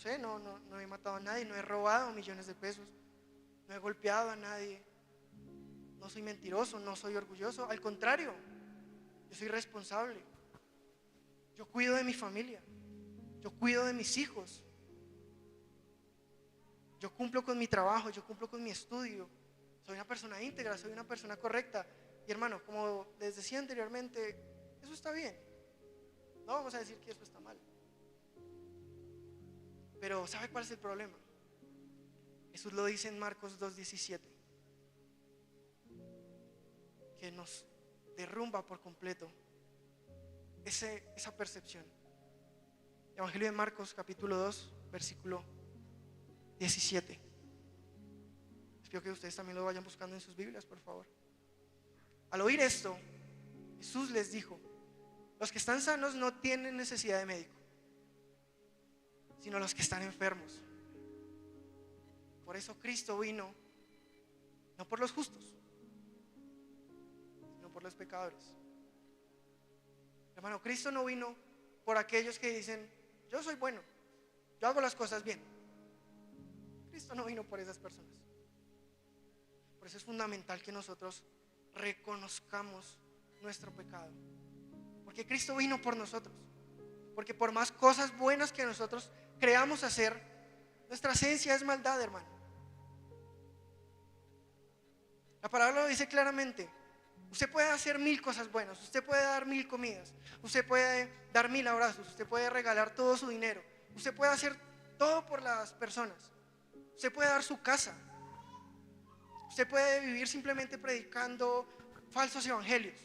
he matado a nadie, no he robado millones de pesos, no he golpeado a nadie, no soy mentiroso, no soy orgulloso. Al contrario, yo soy responsable. Yo cuido de mi familia, yo cuido de mis hijos, yo cumplo con mi trabajo, yo cumplo con mi estudio. Soy una persona íntegra, soy una persona correcta. Y hermano, como les decía anteriormente, eso está bien. No vamos a decir que eso está mal. Pero ¿sabe cuál es el problema? Jesús lo dice en Marcos 2:17, que nos derrumba por completo esa percepción. Evangelio de Marcos capítulo 2 versículo 17. Espero que ustedes también lo vayan buscando en sus Biblias, por favor. Al oír esto, Jesús les dijo: los que están sanos no tienen necesidad de médico, sino los que están enfermos. Por eso Cristo vino, no por los justos, sino por los pecadores. Hermano, Cristo no vino por aquellos que dicen: yo soy bueno, yo hago las cosas bien. Cristo no vino por esas personas. Por eso es fundamental que nosotros reconozcamos nuestro pecado, porque Cristo vino por nosotros, Porque por más cosas buenas que nosotros creamos hacer, nuestra esencia es maldad, hermano. La palabra lo dice claramente. Usted puede hacer 1000 cosas buenas, usted puede dar 1000 comidas, usted puede dar 1000 abrazos, usted puede regalar todo su dinero, usted puede hacer todo por las personas, usted puede dar su casa, usted puede vivir simplemente predicando falsos evangelios.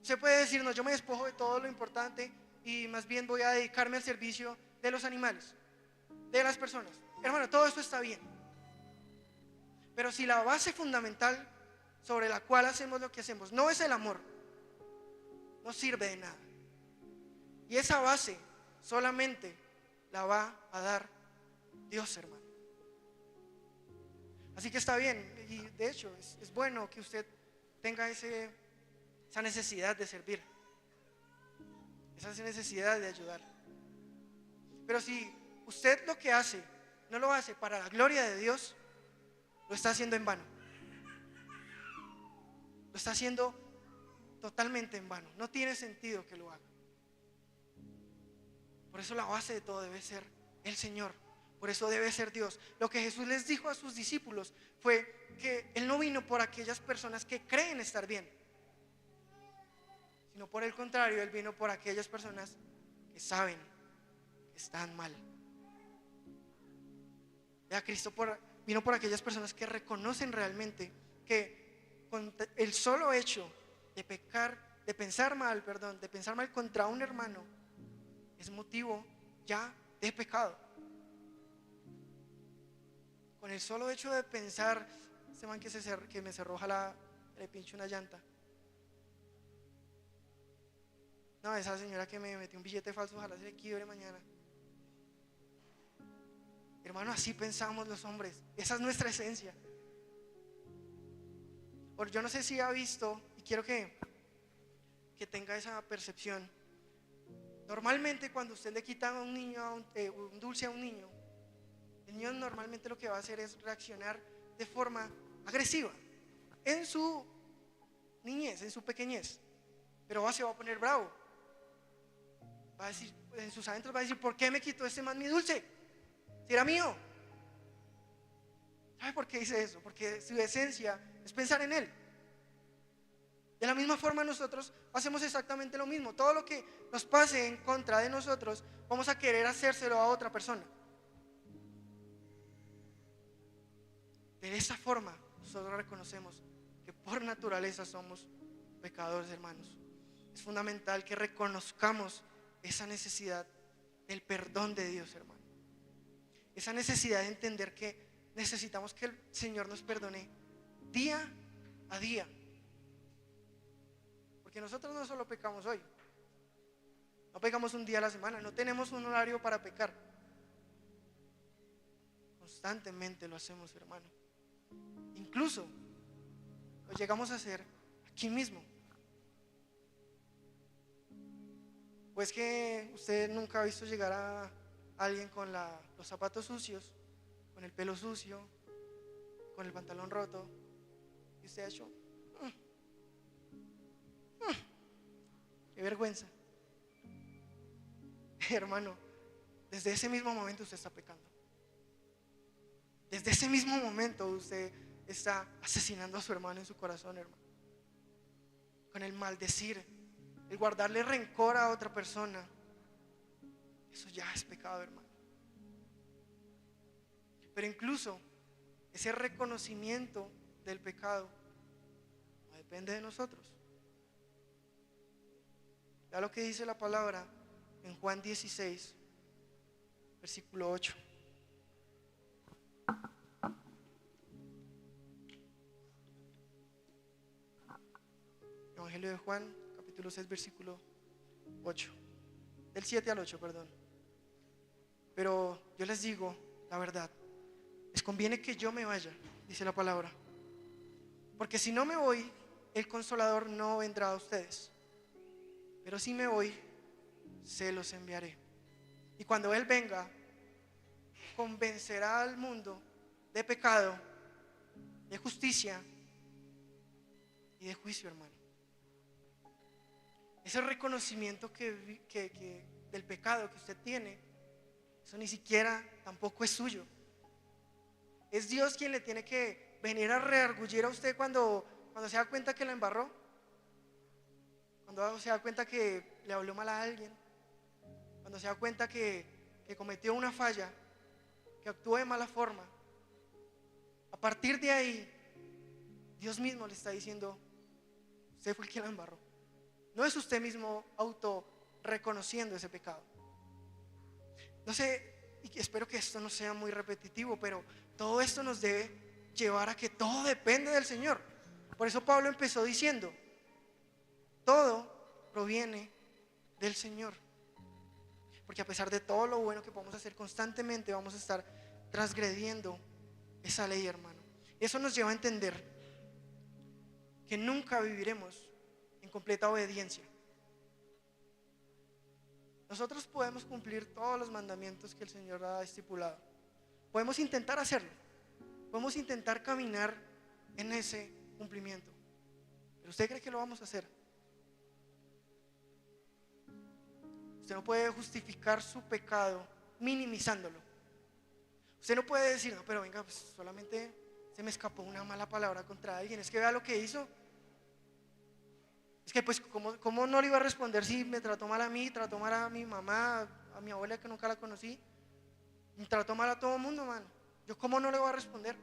Usted puede decir, no, yo me despojo de todo lo importante y más bien voy a dedicarme al servicio de los animales, de las personas. Hermano, todo esto está bien. Pero si la base fundamental sobre la cual hacemos lo que hacemos no es el amor, no sirve de nada. Y esa base solamente la va a dar Dios, hermano. Así que está bien, y de hecho es bueno que usted tenga esa necesidad de servir, esa necesidad de ayudar. Pero si usted lo que hace no lo hace para la gloria de Dios, lo está haciendo en vano. Lo está haciendo totalmente en vano. No tiene sentido que lo haga. Por eso la base de todo debe ser el Señor. Por eso debe ser Dios. Lo que Jesús les dijo a sus discípulos fue que Él no vino por aquellas personas que creen estar bien, sino por el contrario, Él vino por aquellas personas que saben que están mal. Ya Cristo vino por aquellas personas que reconocen realmente que con el solo hecho de pecar, de pensar mal contra un hermano, es motivo ya de pecado. Con el solo hecho de pensar, este man que me cerró, ojalá le pinche una llanta. No, esa señora que me metió un billete falso, ojalá se le quiebre mañana. Hermano, así pensamos los hombres. Esa es nuestra esencia. Yo no sé si ha visto, y quiero que tenga esa percepción. Normalmente cuando usted le quita a un niño un dulce a un niño, el niño normalmente lo que va a hacer es reaccionar de forma agresiva en su niñez, en su pequeñez. Pero se va a poner bravo. Va a decir, en sus adentros va a decir, ¿por qué me quitó este man mi dulce? Si era mío. ¿Sabe por qué dice eso? Porque su esencia es pensar en él. De la misma forma nosotros hacemos exactamente lo mismo. Todo lo que nos pase en contra de nosotros, vamos a querer hacérselo a otra persona. De esa forma nosotros reconocemos que por naturaleza somos pecadores, hermanos. Es fundamental que reconozcamos esa necesidad del perdón de Dios, hermano. Esa necesidad de entender que necesitamos que el Señor nos perdone día a día. Porque nosotros no solo pecamos hoy, no pecamos un día a la semana, no tenemos un horario para pecar. Constantemente lo hacemos, hermano. Incluso lo llegamos a hacer aquí mismo. Pues que usted nunca ha visto llegar a alguien con los zapatos sucios, con el pelo sucio, con el pantalón roto, y usted ha hecho qué vergüenza. Hermano, desde ese mismo momento usted está pecando. Desde ese mismo momento usted está asesinando a su hermano en su corazón, hermano. Con el maldecir, el guardarle rencor a otra persona, eso ya es pecado, hermano. Pero incluso ese reconocimiento del pecado no depende de nosotros. Ya lo que dice la palabra en Juan 16, versículo 8. Evangelio de Juan, capítulo 6, versículo 8. Del 7 al 8, perdón. Pero yo les digo la verdad, les conviene que yo me vaya, dice la palabra. Porque si no me voy, el Consolador no vendrá a ustedes. Pero si me voy, se los enviaré. Y cuando Él venga, convencerá al mundo de pecado, de justicia y de juicio, hermano. ese reconocimiento del pecado que usted tiene, eso ni siquiera tampoco es suyo. Es Dios quien le tiene que venir a redarguir a usted cuando se da cuenta que la embarró, cuando se da cuenta que le habló mal a alguien, cuando se da cuenta que cometió una falla, que actuó de mala forma. A partir de ahí, Dios mismo le está diciendo: usted fue el que la embarró. No es usted mismo auto reconociendo ese pecado. No sé, y espero que esto no sea muy repetitivo, pero todo esto nos debe llevar a que todo depende del Señor. Por eso Pablo empezó diciendo: todo proviene del Señor. Porque a pesar de todo lo bueno que podemos hacer constantemente, vamos a estar transgrediendo esa ley, hermano. Eso nos lleva a entender que nunca viviremos en completa obediencia. Nosotros podemos cumplir todos los mandamientos que el Señor ha estipulado. Podemos intentar hacerlo. Podemos intentar caminar en ese cumplimiento. ¿Pero usted cree que lo vamos a hacer? Usted no puede justificar su pecado minimizándolo. Usted no puede decir: no, pero venga, pues solamente se me escapó una mala palabra contra alguien. Es que vea lo que hizo. Es que pues ¿cómo no le iba a responder si me trató mal a mí, trató mal a mi mamá, a mi abuela que nunca la conocí, me trató mal a todo el mundo, mano? ¿Yo cómo no le voy a responder?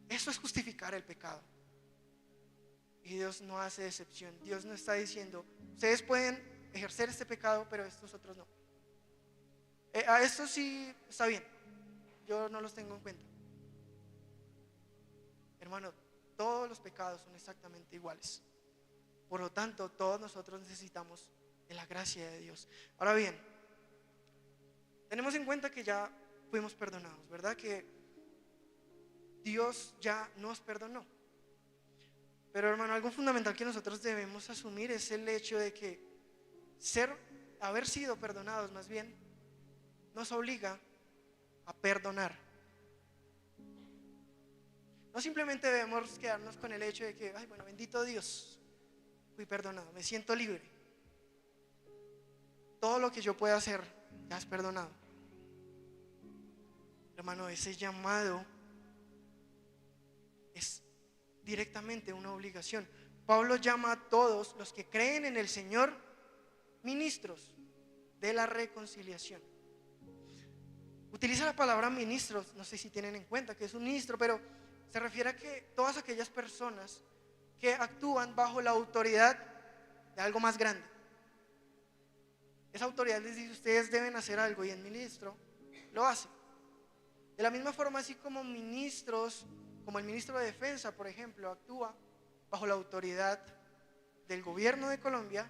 Eso es justificar el pecado. Y Dios no hace excepción. Dios no está diciendo: ustedes pueden ejercer este pecado, pero estos otros no. A estos sí está bien, yo no los tengo en cuenta. Hermano, todos los pecados son exactamente iguales. Por lo tanto, todos nosotros necesitamos de la gracia de Dios. Ahora bien, tenemos en cuenta que ya fuimos perdonados, ¿verdad? Que Dios ya nos perdonó. Pero hermano, algo fundamental que nosotros debemos asumir es el hecho de que haber sido perdonados más bien nos obliga a perdonar. No simplemente debemos quedarnos con el hecho de que, ay, bueno, bendito Dios, fui perdonado, me siento libre. Todo lo que yo pueda hacer ya es perdonado. Hermano, ese llamado es directamente una obligación. Pablo llama a todos los que creen en el Señor ministros de la reconciliación. Utiliza la palabra ministros, no sé si tienen en cuenta que es un ministro, pero se refiere a que todas aquellas personas que actúan bajo la autoridad de algo más grande. Esa autoridad les dice: ustedes deben hacer algo, y el ministro lo hace. De la misma forma, así como ministros, como el ministro de Defensa, por ejemplo, actúa bajo la autoridad del gobierno de Colombia,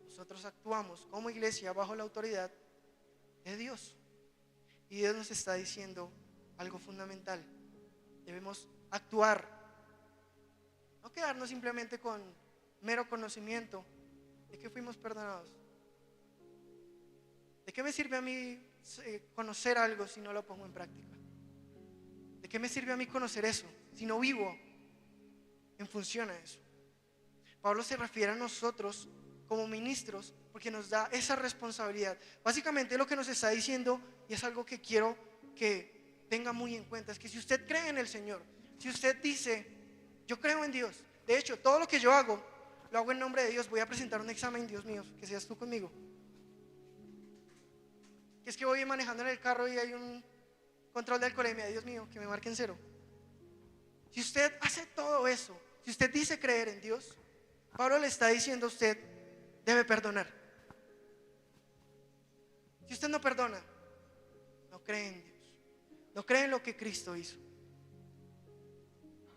nosotros actuamos como iglesia bajo la autoridad de Dios. Y Dios nos está diciendo algo fundamental: debemos actuar, no quedarnos simplemente con mero conocimiento de que fuimos perdonados. ¿De qué me sirve a mí conocer algo si no lo pongo en práctica? ¿De qué me sirve a mí conocer eso si no vivo en función a eso? Pablo se refiere a nosotros como ministros porque nos da esa responsabilidad. Básicamente lo que nos está diciendo, y es algo que quiero que tenga muy en cuenta, es que si usted cree en el Señor, si usted dice: yo creo en Dios, de hecho todo lo que yo hago, lo hago en nombre de Dios, voy a presentar un examen, Dios mío, que seas tú conmigo. Que es que voy manejando en el carro y hay un control de alcoholemia, Dios mío, que me marquen 0. Si usted hace todo eso, si usted dice creer en Dios, Pablo le está diciendo a usted: debe perdonar. Si usted no perdona, no cree en Dios, no cree en lo que Cristo hizo.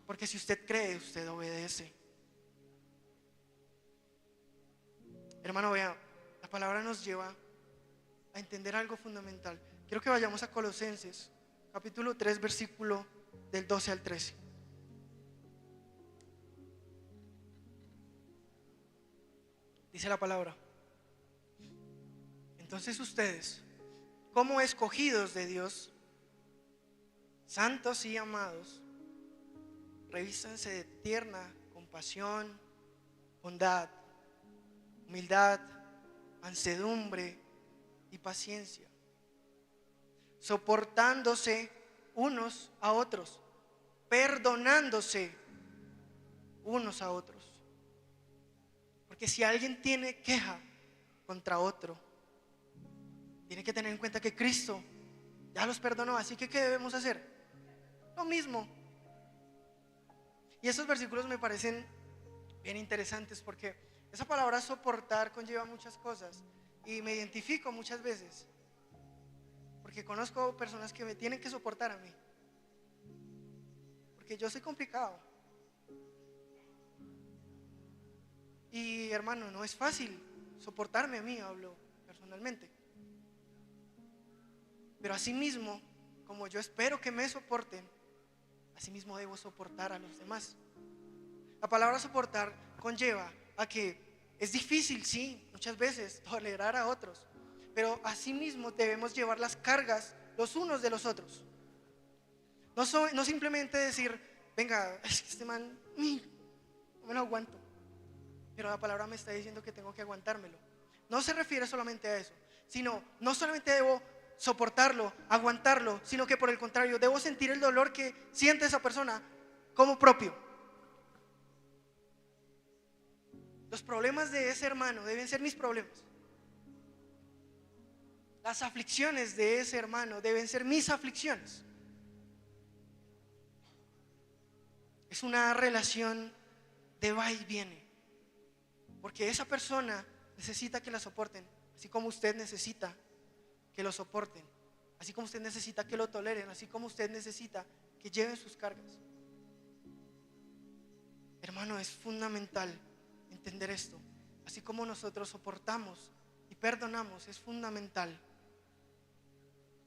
Porque si usted cree, usted obedece. Hermano, vea, la palabra nos lleva a entender algo fundamental. Quiero que vayamos a Colosenses, capítulo 3, versículo del 12 al 13. Dice la palabra: entonces ustedes, como escogidos de Dios, santos y amados, revístanse de tierna compasión, bondad, humildad, mansedumbre y paciencia, soportándose unos a otros, perdonándose unos a otros. Porque si alguien tiene queja contra otro, tiene que tener en cuenta que Cristo ya los perdonó. Así que ¿qué debemos hacer? Lo mismo. Y esos versículos me parecen bien interesantes, porque esa palabra soportar conlleva muchas cosas y me identifico muchas veces, porque conozco personas que me tienen que soportar a mí, porque yo soy complicado. Y hermano, no es fácil soportarme a mí, hablo personalmente. Pero asimismo, como yo espero que me soporten, asimismo debo soportar a los demás. La palabra soportar conlleva a que es difícil, sí, muchas veces tolerar a otros, pero asimismo debemos llevar las cargas los unos de los otros. No simplemente decir, venga, es que este man, no me lo aguanto, pero la palabra me está diciendo que tengo que aguantármelo. No se refiere solamente a eso, sino no solamente debo soportarlo, aguantarlo, sino que por el contrario debo sentir el dolor que siente esa persona como propio. Los problemas de ese hermano deben ser mis problemas. Las aflicciones de ese hermano deben ser mis aflicciones. Es una relación de va y viene, porque esa persona necesita que la soporten, así como usted necesita que lo soporten, así como usted necesita que lo toleren, así como usted necesita que lleven sus cargas. Hermano, es fundamental entender esto. Así como nosotros soportamos y perdonamos, es fundamental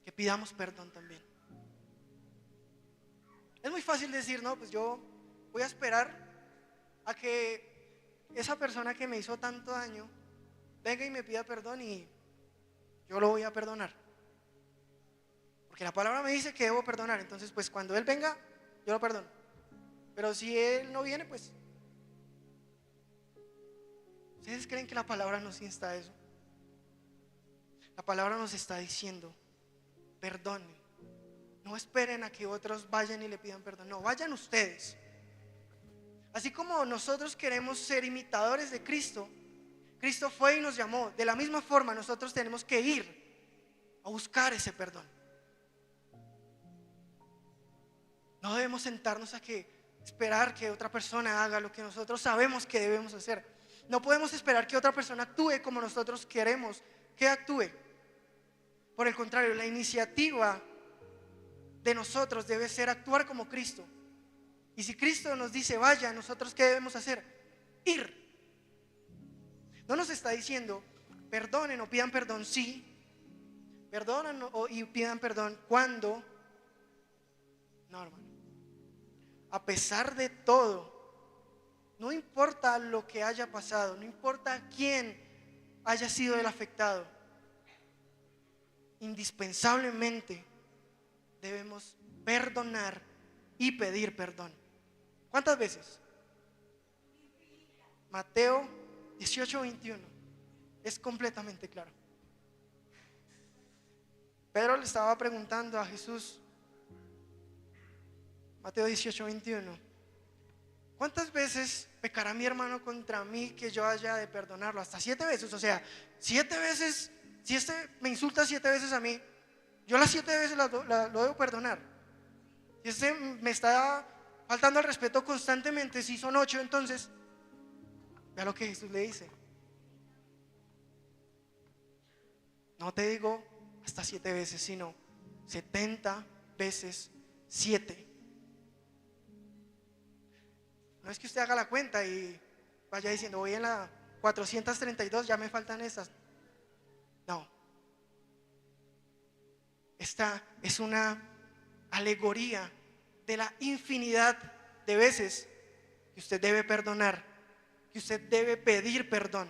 que pidamos perdón también. Es muy fácil decir, no, pues yo voy a esperar a que esa persona que me hizo tanto daño venga y me pida perdón y yo lo voy a perdonar, porque la palabra me dice que debo perdonar. Entonces pues cuando él venga yo lo perdono, pero si él no viene, pues ¿ustedes creen que la palabra nos insta a eso? La palabra nos está diciendo, perdonen. No esperen a que otros vayan y le pidan perdón. No, vayan ustedes. Así como nosotros queremos ser imitadores de Cristo, Cristo fue y nos llamó. De la misma forma nosotros tenemos que ir a buscar ese perdón. No debemos sentarnos a esperar que otra persona haga lo que nosotros sabemos que debemos hacer. No podemos esperar que otra persona actúe como nosotros queremos que actúe. Por el contrario, la iniciativa de nosotros debe ser actuar como Cristo. Y si Cristo nos dice vaya, nosotros ¿qué debemos hacer? Ir. No nos está diciendo perdonen o pidan perdón sí, perdonan y pidan perdón cuando. No, hermano. A pesar de todo, no importa lo que haya pasado, no importa quién haya sido el afectado, indispensablemente debemos perdonar y pedir perdón. ¿Cuántas veces? Mateo 18:21 es completamente claro. Pedro le estaba preguntando a Jesús, Mateo 18:21, ¿cuántas veces pecará mi hermano contra mí que yo haya de perdonarlo? Hasta 7 veces, o sea, 7 veces. Si este me insulta 7 veces a mí, yo las 7 veces lo debo perdonar. Si este me está faltando al respeto constantemente, si son 8, entonces vea lo que Jesús le dice. No te digo hasta 7 veces, sino 70 veces 7. No es que usted haga la cuenta y vaya diciendo voy en la 432, ya me faltan estas. No. Esta es una alegoría de la infinidad de veces que usted debe perdonar, que usted debe pedir perdón.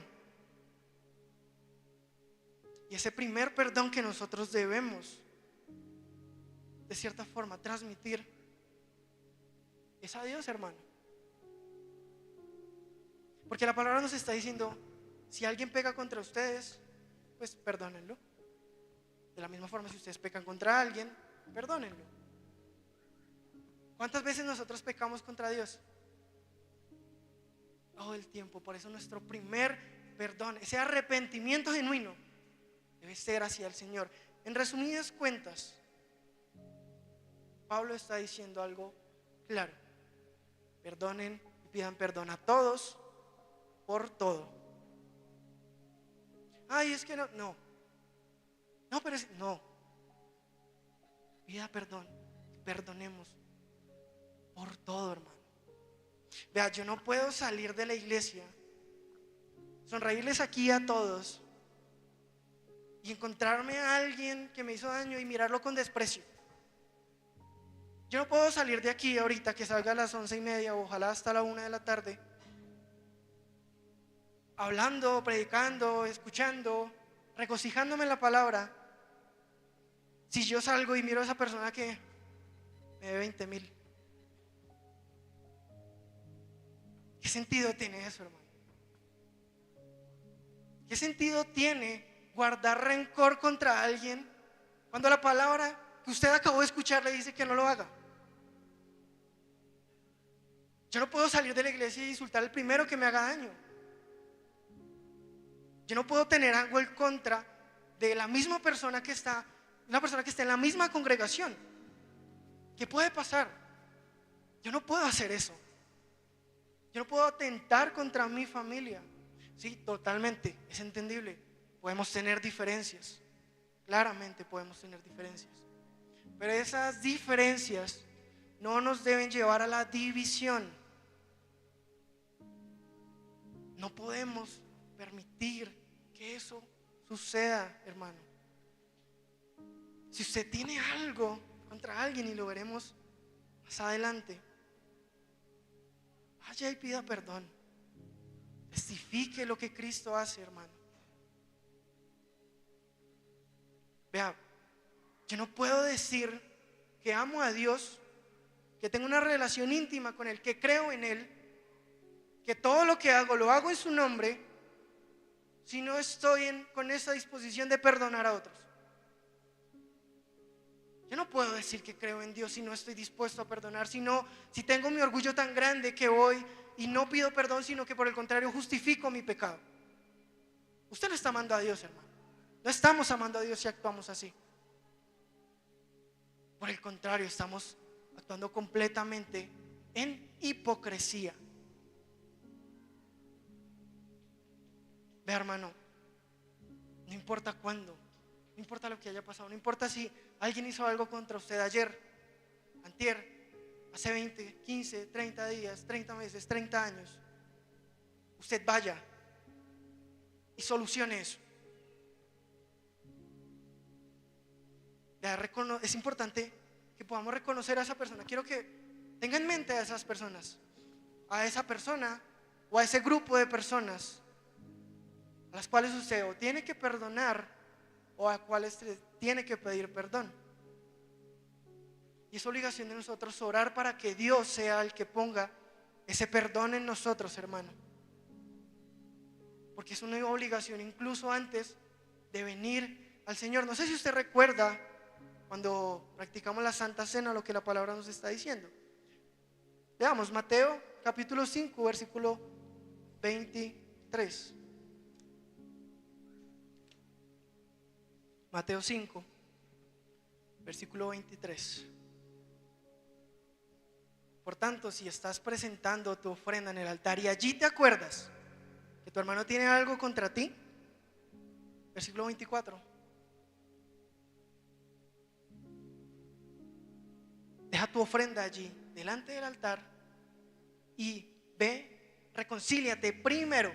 Y ese primer perdón que nosotros debemos, de cierta forma, transmitir es a Dios, hermano. Porque la palabra nos está diciendo, si alguien peca contra ustedes, pues perdónenlo. De la misma forma, si ustedes pecan contra alguien, perdónenlo. ¿Cuántas veces nosotros pecamos contra Dios? Todo el tiempo. Por eso nuestro primer perdón, ese arrepentimiento genuino, debe ser hacia el Señor. En resumidas cuentas, Pablo está diciendo algo claro: perdonen y pidan perdón a todos por todo. Ay, es que no, pero no. Pida perdón, perdonemos por todo, hermano. Vea, yo no puedo salir de la iglesia, sonreírles aquí a todos y encontrarme a alguien que me hizo daño y mirarlo con desprecio. Yo no puedo salir de aquí ahorita, que salga a las 11:30 o ojalá hasta la 1 de la tarde, hablando, predicando, escuchando, regocijándome en la palabra, si yo salgo y miro a esa persona que me debe 20,000. ¿Qué sentido tiene eso, hermano? ¿Qué sentido tiene guardar rencor contra alguien cuando la palabra que usted acabó de escuchar le dice que no lo haga? Yo no puedo salir de la iglesia y insultar al primero que me haga daño. Yo no puedo tener algo en contra de la misma persona que está, una persona que está en la misma congregación. ¿Qué puede pasar? Yo no puedo hacer eso. Yo no puedo atentar contra mi familia. Sí, totalmente, es entendible. Podemos tener diferencias. Claramente podemos tener diferencias. Pero esas diferencias no nos deben llevar a la división. No podemos permitir que eso suceda, hermano. Si usted tiene algo contra alguien, y lo veremos más adelante, vaya y pida perdón. Testifique lo que Cristo hace, hermano. Vea, yo no puedo decir que amo a Dios, que tengo una relación íntima con Él, que creo en Él, que todo lo que hago lo hago en su nombre, si no estoy con esa disposición de perdonar a otros. Yo no puedo decir que creo en Dios si no estoy dispuesto a perdonar, si tengo mi orgullo tan grande que voy y no pido perdón, sino que por el contrario justifico mi pecado. Usted no está amando a Dios, hermano. No estamos amando a Dios si actuamos así. Por el contrario, estamos actuando completamente en hipocresía. Ve, hermano, no importa cuándo, no importa lo que haya pasado, no importa si alguien hizo algo contra usted ayer, antier, hace 20, 15, 30 días, 30 meses, 30 años. Usted vaya y solucione eso. Es importante que podamos reconocer a esa persona. Quiero que tenga en mente a esas personas, a esa persona o a ese grupo de personas a las cuales usted o tiene que perdonar o a cuales tiene que pedir perdón. Y es obligación de nosotros orar para que Dios sea el que ponga ese perdón en nosotros, hermano. Porque es una obligación incluso antes de venir al Señor. No sé si usted recuerda cuando practicamos la Santa Cena lo que la palabra nos está diciendo. Veamos Mateo capítulo 5 versículo 23. Mateo 5 versículo 23. Por tanto, si estás presentando tu ofrenda en el altar y allí te acuerdas que tu hermano tiene algo contra ti, versículo 24, deja tu ofrenda allí delante del altar y ve, reconcíliate primero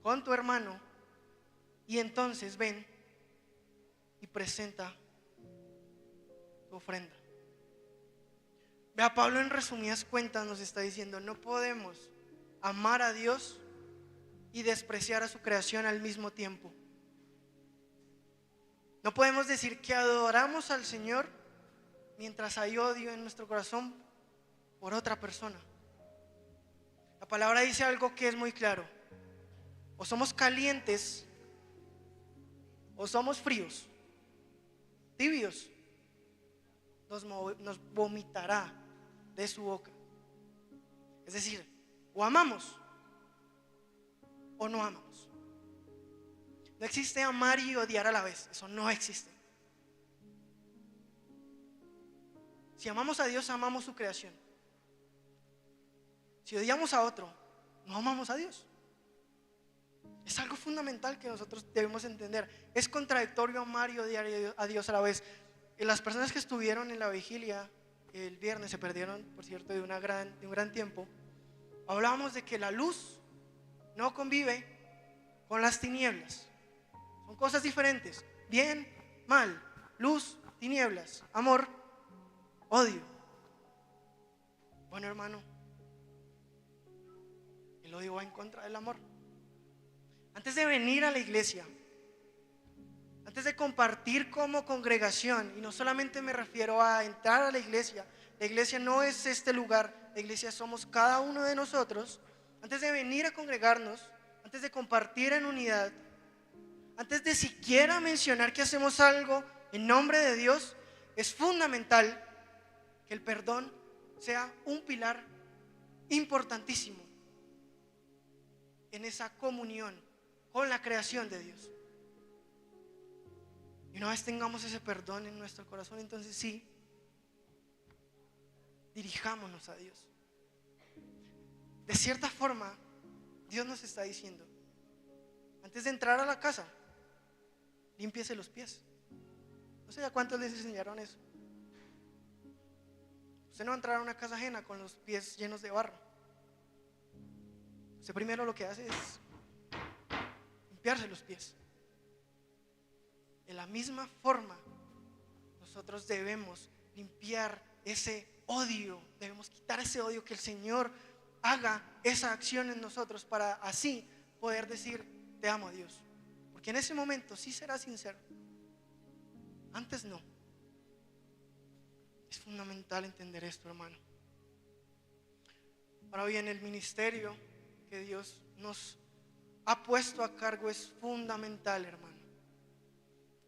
con tu hermano y entonces ven y presenta tu ofrenda. Vea, Pablo en resumidas cuentas nos está diciendo: no podemos amar a Dios y despreciar a su creación al mismo tiempo. No podemos decir que adoramos al Señor mientras hay odio en nuestro corazón por otra persona. La palabra dice algo que es muy claro: o somos calientes o somos fríos, tibios. Nos vomitará de su boca. Es decir, o amamos o no amamos. No existe amar y odiar a la vez. Eso no existe. Si amamos a Dios, amamos su creación. Si odiamos a otro, no amamos a Dios. Es algo fundamental que nosotros debemos entender. Es contradictorio amar y odiar a Dios a la vez. Las personas que estuvieron en la vigilia el viernes se perdieron, por cierto, de un gran tiempo. Hablábamos de que la luz no convive con las tinieblas. Son cosas diferentes. Bien, mal, luz, tinieblas, amor, odio. Bueno, hermano, el odio va en contra del amor. Antes de venir a la iglesia, antes de compartir como congregación, y no solamente me refiero a entrar a la iglesia no es este lugar, la iglesia somos cada uno de nosotros. Antes de venir a congregarnos, antes de compartir en unidad, antes de siquiera mencionar que hacemos algo en nombre de Dios, es fundamental que el perdón sea un pilar importantísimo en esa comunión con la creación de Dios. Y una vez tengamos ese perdón en nuestro corazón, entonces sí, dirijámonos a Dios. De cierta forma, Dios nos está diciendo: antes de entrar a la casa, límpiese los pies. No sé a cuántos les enseñaron eso. Usted no va a entrar a una casa ajena con los pies llenos de barro. Usted primero lo que hace es limpiarse los pies. De la misma forma, nosotros debemos limpiar ese odio, debemos quitar ese odio, que el Señor haga esa acción en nosotros para así poder decir: te amo, Dios. Porque en ese momento sí será sincero, antes no. Es fundamental entender esto, hermano. Ahora bien, el ministerio que Dios nos ha puesto a cargo es fundamental, hermano.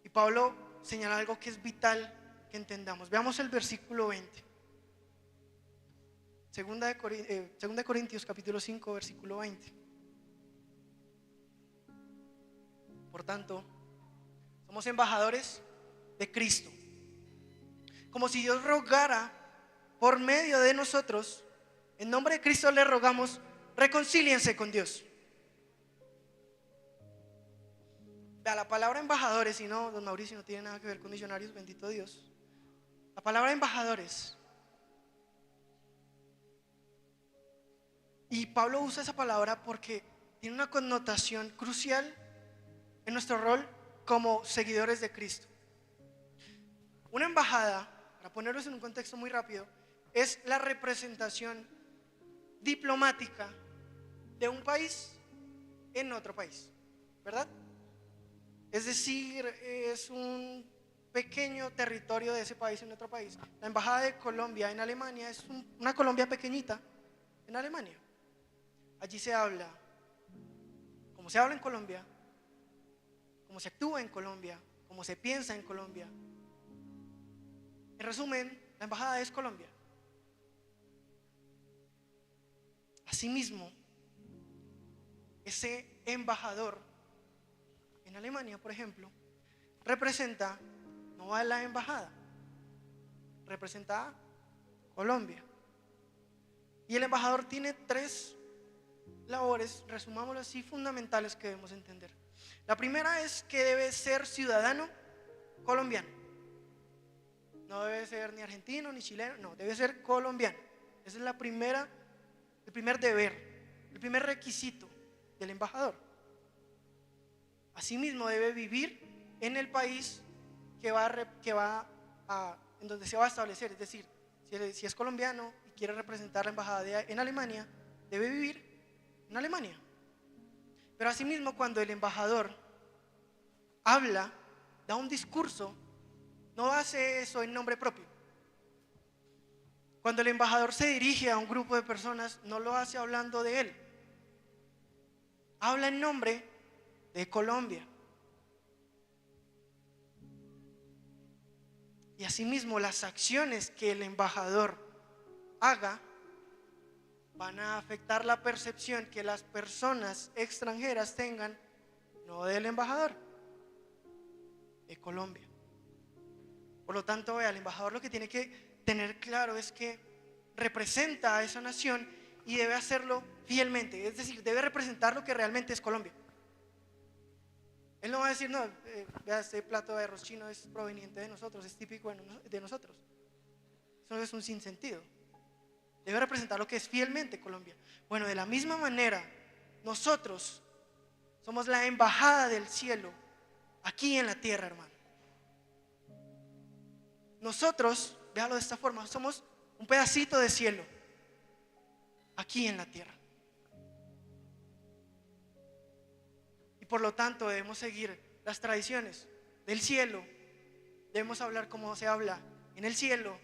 Y Pablo señala algo que es vital que entendamos. Veamos el versículo 20. Segunda de Corintios capítulo 5, versículo 20. Por tanto, somos embajadores de Cristo, como si Dios rogara por medio de nosotros. En nombre de Cristo les rogamos: reconcíliense con Dios. Vea, la palabra embajadores, si no, don Mauricio, no tiene nada que ver con misionarios, bendito Dios. La palabra embajadores, y Pablo usa esa palabra porque tiene una connotación crucial en nuestro rol como seguidores de Cristo. Una embajada, para ponerlos en un contexto muy rápido, es la representación diplomática de un país en otro país, ¿verdad? Es decir, es un pequeño territorio de ese país en otro país. La embajada de Colombia en Alemania es una Colombia pequeñita en Alemania. Allí se habla como se habla en Colombia, como se actúa en Colombia, como se piensa en Colombia. En resumen, la embajada es Colombia. Asimismo, ese embajador en Alemania, por ejemplo, representa no a la embajada, representa a Colombia. Y el embajador tiene 3 labores, resumámoslo así, fundamentales que debemos entender. La primera es que debe ser ciudadano colombiano. No debe ser ni argentino ni chileno, no, debe ser colombiano. Ese es el primer deber, el primer requisito del embajador. Asimismo, debe vivir en el país en donde se va a establecer. Es decir, si es colombiano y quiere representar la embajada en Alemania, debe vivir en Alemania. Pero asimismo, cuando el embajador habla, da un discurso, no hace eso en nombre propio. Cuando el embajador se dirige a un grupo de personas, no lo hace hablando de él. Habla en nombre de Colombia. Y asimismo, las acciones que el embajador haga van a afectar la percepción que las personas extranjeras tengan, no del embajador, de Colombia. Por lo tanto, vea, el embajador lo que tiene que tener claro es que representa a esa nación y debe hacerlo fielmente, es decir, debe representar lo que realmente es Colombia. Él no va a decir, no, vea, este plato de arroz chino es proveniente de nosotros, es típico de nosotros. Eso es un sinsentido. Debe representar lo que es fielmente Colombia. Bueno, de la misma manera, nosotros somos la embajada del cielo aquí en la tierra, hermano. Nosotros, véalo de esta forma, somos un pedacito de cielo aquí en la tierra. Y por lo tanto debemos seguir las tradiciones del cielo, debemos hablar como se habla en el cielo,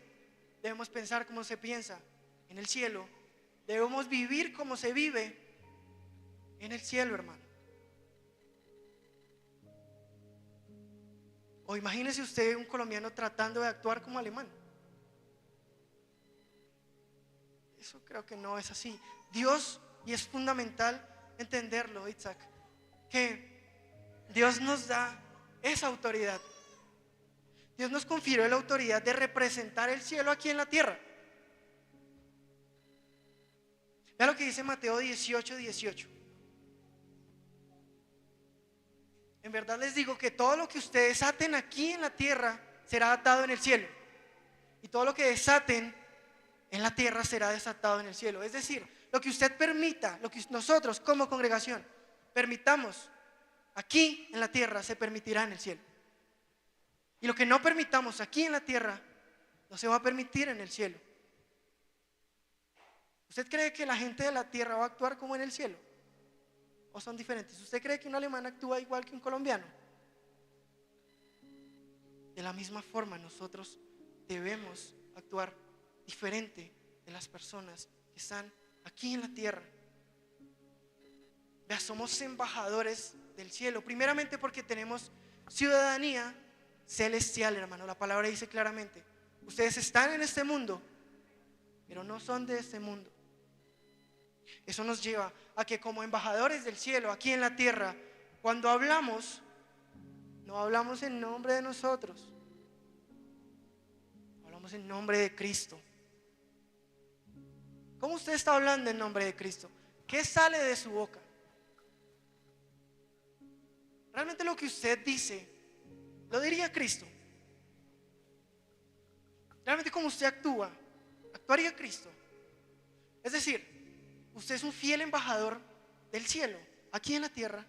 debemos pensar como se piensa en el cielo, debemos vivir como se vive en el cielo, hermano. O imagínese usted un colombiano tratando de actuar como alemán. Eso creo que no es así. Dios, y es fundamental entenderlo, Isaac, que Dios nos da esa autoridad. Dios nos confirió la autoridad de representar el cielo aquí en la tierra. Vea lo que dice Mateo 18:18. En verdad les digo que todo lo que ustedes aten aquí en la tierra será atado en el cielo, y todo lo que desaten en la tierra será desatado en el cielo. Es decir, lo que usted permita, lo que nosotros como congregación permitamos aquí en la tierra, se permitirá en el cielo. Y lo que no permitamos aquí en la tierra, no se va a permitir en el cielo. ¿Usted cree que la gente de la tierra va a actuar como en el cielo? ¿O son diferentes? ¿Usted cree que un alemán actúa igual que un colombiano? De la misma forma, nosotros debemos actuar diferente de las personas que están aquí en la tierra. Ya somos embajadores del cielo, primeramente porque tenemos ciudadanía celestial, hermano. La palabra dice claramente: ustedes están en este mundo, pero no son de este mundo. Eso nos lleva a que como embajadores del cielo aquí en la tierra, cuando hablamos, no hablamos en nombre de nosotros, hablamos en nombre de Cristo. ¿Cómo usted está hablando en nombre de Cristo? ¿Qué sale de su boca? Realmente lo que usted dice, ¿lo diría Cristo? Realmente como usted actúa, ¿actuaría Cristo? Es decir, ¿usted es un fiel embajador del cielo aquí en la tierra?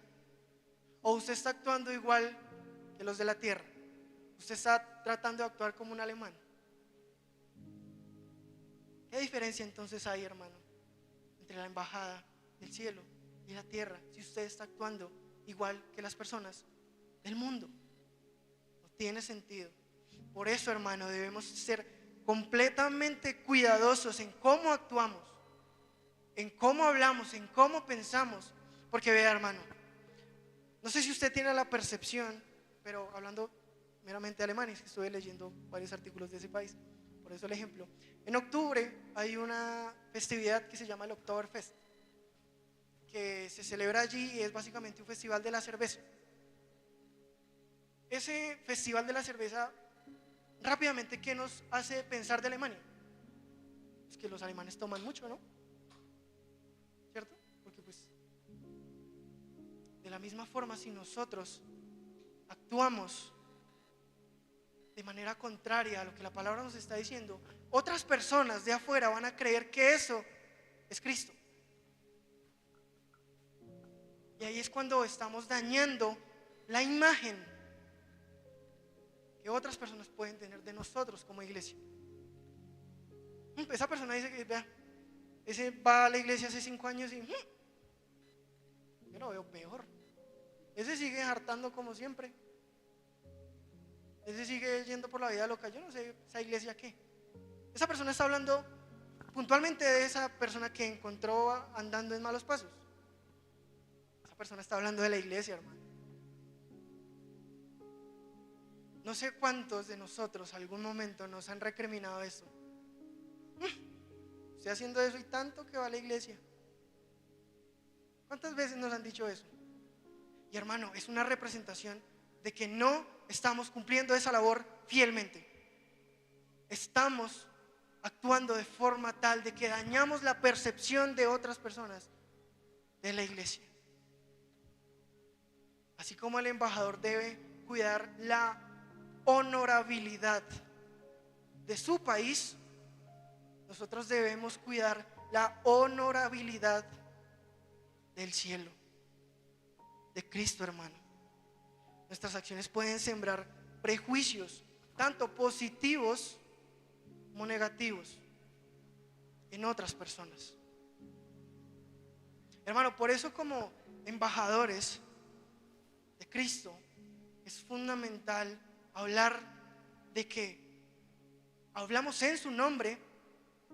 ¿O usted está actuando igual que los de la tierra? ¿Usted está tratando de actuar como un alemán? ¿Qué diferencia entonces hay, hermano, entre la embajada del cielo y la tierra si usted está actuando igual que las personas del mundo? No tiene sentido. Por eso, hermano, debemos ser completamente cuidadosos en cómo actuamos, en cómo hablamos, en cómo pensamos. Porque vea, hermano, no sé si usted tiene la percepción, pero hablando meramente de Alemania, que estuve leyendo varios artículos de ese país, por eso el ejemplo. En octubre hay una festividad que se llama el Oktoberfest, que se celebra allí y es básicamente un festival de la cerveza. Ese festival de la cerveza, rápidamente, ¿qué nos hace pensar de Alemania? Es que los alemanes toman mucho, ¿no? ¿Cierto? Porque pues, de la misma forma, si nosotros actuamos de manera contraria a lo que la palabra nos está diciendo, otras personas de afuera van a creer que eso es Cristo. Y ahí es cuando estamos dañando la imagen que otras personas pueden tener de nosotros como iglesia. Esa persona dice que, vea, ese va a la iglesia hace 5 años y yo lo veo peor. Ese sigue hartando como siempre. Ese sigue yendo por la vida loca. Yo no sé, esa iglesia qué. Esa persona está hablando puntualmente de esa persona que encontró andando en malos pasos. Esa persona está hablando de la iglesia, hermano. No sé cuántos de nosotros algún momento nos han recriminado eso. Estoy haciendo eso y tanto que va a la iglesia. ¿Cuántas veces nos han dicho eso? Y hermano, es una representación de que no estamos cumpliendo esa labor fielmente. Estamos actuando de forma tal de que dañamos la percepción de otras personas de la iglesia. Así como el embajador debe cuidar la honorabilidad de su país, nosotros debemos cuidar la honorabilidad del cielo, de Cristo, hermano. Nuestras acciones pueden sembrar prejuicios, tanto positivos como negativos, en otras personas. Hermano, por eso como embajadores de Cristo es fundamental hablar de que hablamos en su nombre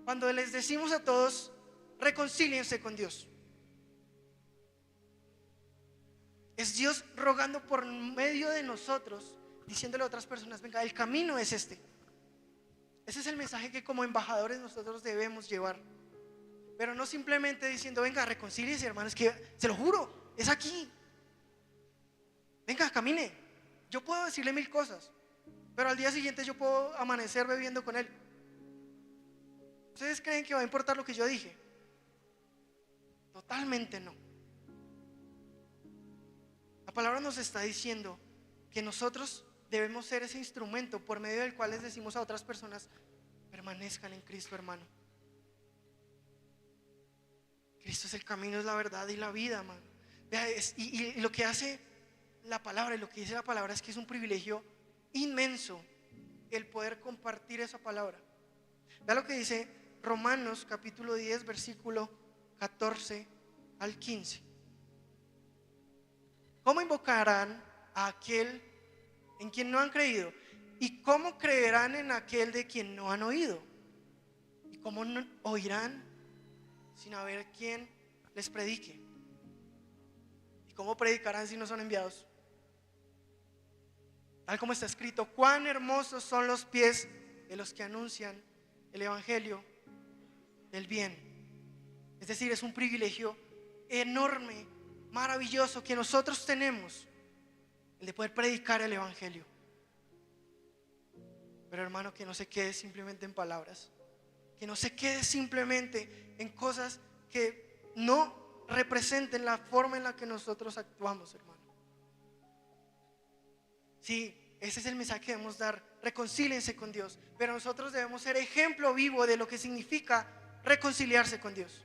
cuando les decimos a todos: reconcíliense con Dios. Es Dios rogando por medio de nosotros, diciéndole a otras personas: venga, el camino es este. Ese es el mensaje que como embajadores nosotros debemos llevar. Pero no simplemente diciendo: venga, reconcíliense, hermanos, que se lo juro, es aquí. Venga, camine. Yo puedo decirle 1000 cosas, pero al día siguiente yo puedo amanecer bebiendo con él. ¿Ustedes creen que va a importar lo que yo dije? Totalmente no. La palabra nos está diciendo que nosotros debemos ser ese instrumento por medio del cual les decimos a otras personas: permanezcan en Cristo, hermano. Cristo es el camino, es la verdad y la vida, hermano. Vea, y lo que hace la palabra y lo que dice la palabra es que es un privilegio inmenso el poder compartir esa palabra. Vea lo que dice Romanos capítulo 10 versículo 14 al 15. ¿Cómo invocarán a aquel en quien no han creído? ¿Y cómo creerán en aquel de quien no han oído? ¿Y cómo no oirán sin haber quien les predique? ¿Y cómo predicarán si no son enviados? Tal como está escrito: cuán hermosos son los pies de los que anuncian el evangelio del bien. Es decir, es un privilegio enorme, maravilloso que nosotros tenemos, el de poder predicar el evangelio. Pero hermano, que no se quede simplemente en palabras, que no se quede simplemente en cosas que no representen la forma en la que nosotros actuamos, hermano. Sí, ese es el mensaje que debemos dar: reconcíliense con Dios. Pero nosotros debemos ser ejemplo vivo de lo que significa reconciliarse con Dios.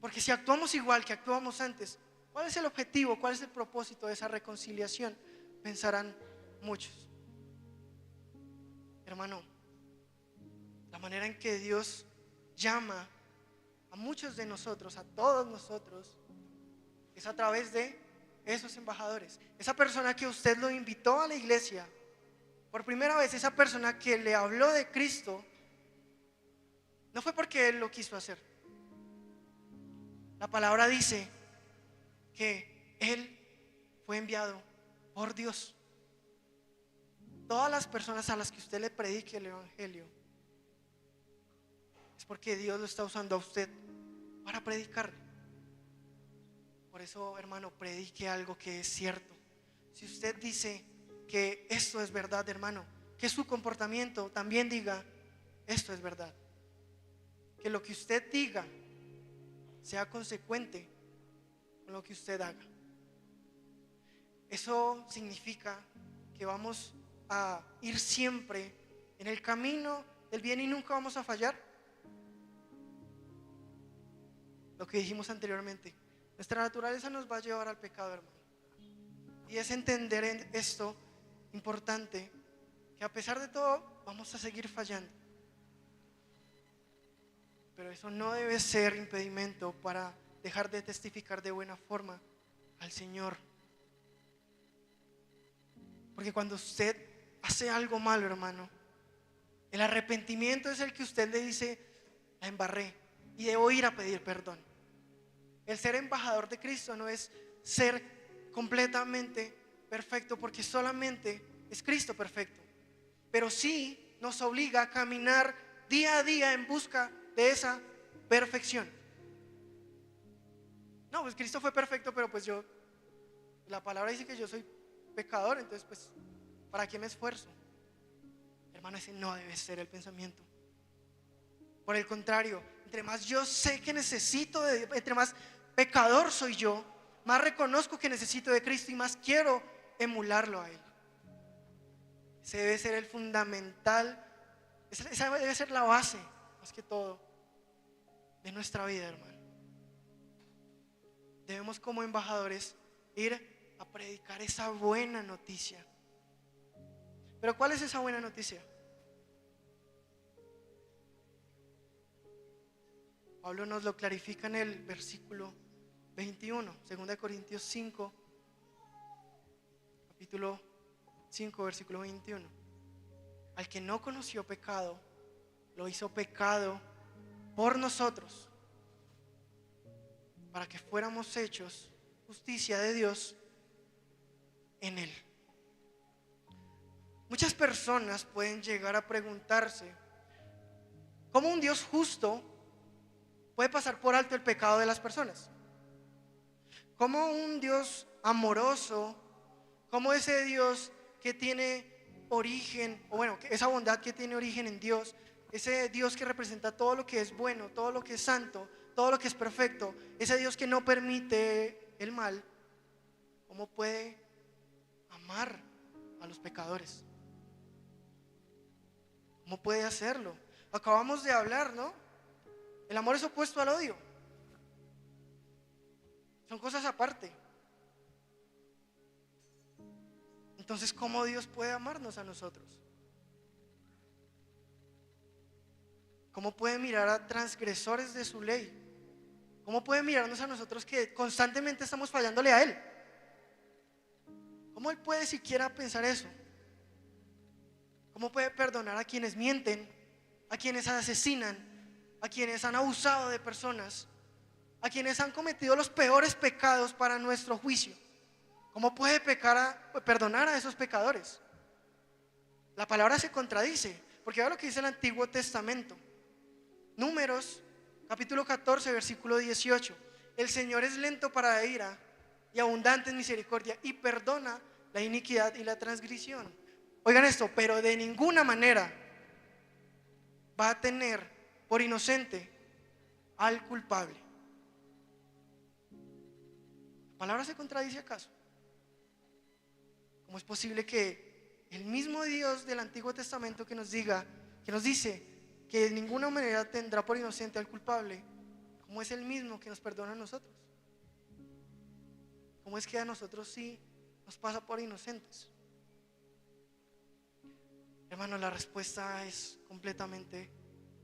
Porque si actuamos igual que actuamos antes, ¿cuál es el objetivo? ¿Cuál es el propósito de esa reconciliación? Pensarán muchos. Hermano, la manera en que Dios llama a muchos de nosotros, a todos nosotros, es a través de esos embajadores. Esa persona que usted lo invitó a la iglesia por primera vez, esa persona que le habló de Cristo, no fue porque él lo quiso hacer. La palabra dice que él fue enviado por Dios. Todas las personas a las que usted le predique el evangelio es porque Dios lo está usando a usted para predicarle. Por eso, hermano, predique algo que es cierto. Si usted dice que esto es verdad, hermano, que su comportamiento también diga: esto es verdad. Que lo que usted diga sea consecuente con lo que usted haga. Eso significa que vamos a ir siempre en el camino del bien y nunca vamos a fallar. Lo que dijimos anteriormente, nuestra naturaleza nos va a llevar al pecado, hermano. Y es entender en esto importante, que a pesar de todo vamos a seguir fallando. Pero eso no debe ser impedimento para dejar de testificar de buena forma al Señor. Porque cuando usted hace algo malo, hermano, El arrepentimiento es el que usted le dice: la embarré y debo ir a pedir perdón. El ser embajador de Cristo no es ser completamente perfecto, porque solamente es Cristo perfecto, pero sí nos obliga a caminar día a día en busca de esa perfección. No, pues Cristo fue perfecto, pero pues la palabra dice que yo soy pecador, entonces pues ¿para qué me esfuerzo? Hermano, ese no debe ser el pensamiento. Por el contrario, entre más yo sé que necesito de Dios, entre más pecador soy yo, más reconozco que necesito de Cristo y más quiero emularlo a Él. Ese debe ser el fundamental, esa debe ser la base, más que todo, de nuestra vida, hermano. Debemos como embajadores ir a predicar esa buena noticia. Pero ¿cuál es esa buena noticia? Pablo nos lo clarifica en el versículo 21, 2 Corintios 5, capítulo 5, versículo 21. Al que no conoció pecado, lo hizo pecado por nosotros, para que fuéramos hechos justicia de Dios en él. Muchas personas pueden llegar a preguntarse: ¿cómo un Dios justo puede pasar por alto el pecado de las personas? ¿Cómo un Dios amoroso, cómo ese Dios que tiene origen, o bueno, esa bondad que tiene origen en Dios, ese Dios que representa todo lo que es bueno, todo lo que es santo, todo lo que es perfecto, ese Dios que no permite el mal, cómo puede amar a los pecadores? ¿Cómo puede hacerlo? Acabamos de hablar, ¿no? El amor es opuesto al odio. Son cosas aparte. Entonces, ¿cómo Dios puede amarnos a nosotros? ¿Cómo puede mirar a transgresores de su ley? ¿Cómo puede mirarnos a nosotros que constantemente estamos fallándole a Él? ¿Cómo Él puede siquiera pensar eso? ¿Cómo puede perdonar a quienes mienten, a quienes asesinan, a quienes han abusado de personas, a quienes han cometido los peores pecados para nuestro juicio? ¿Cómo puede perdonar a esos pecadores? La palabra se contradice, porque ahora lo que dice el Antiguo Testamento. Números, capítulo 14, versículo 18. El Señor es lento para la ira y abundante en misericordia, y perdona la iniquidad y la transgresión. Oigan esto: pero de ninguna manera va a tener por inocente al culpable. ¿La palabra se contradice acaso? ¿Cómo es posible que el mismo Dios del Antiguo Testamento que nos dice que de ninguna manera tendrá por inocente al culpable, cómo es el mismo que nos perdona a nosotros? ¿Cómo es que a nosotros sí nos pasa por inocentes? Hermanos, la respuesta es completamente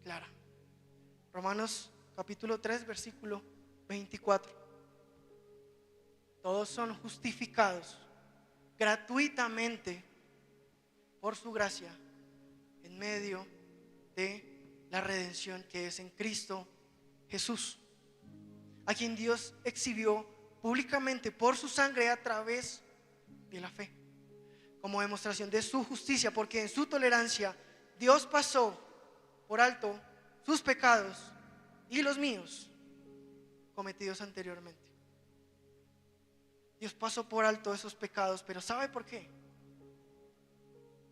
clara. Romanos capítulo 3, versículo 24. Todos son justificados gratuitamente por su gracia en medio de la redención que es en Cristo Jesús, a quien Dios exhibió públicamente por su sangre a través de la fe, como demostración de su justicia, porque en su tolerancia Dios pasó por alto sus pecados y los míos cometidos anteriormente. Dios pasó por alto esos pecados, pero ¿sabe por qué?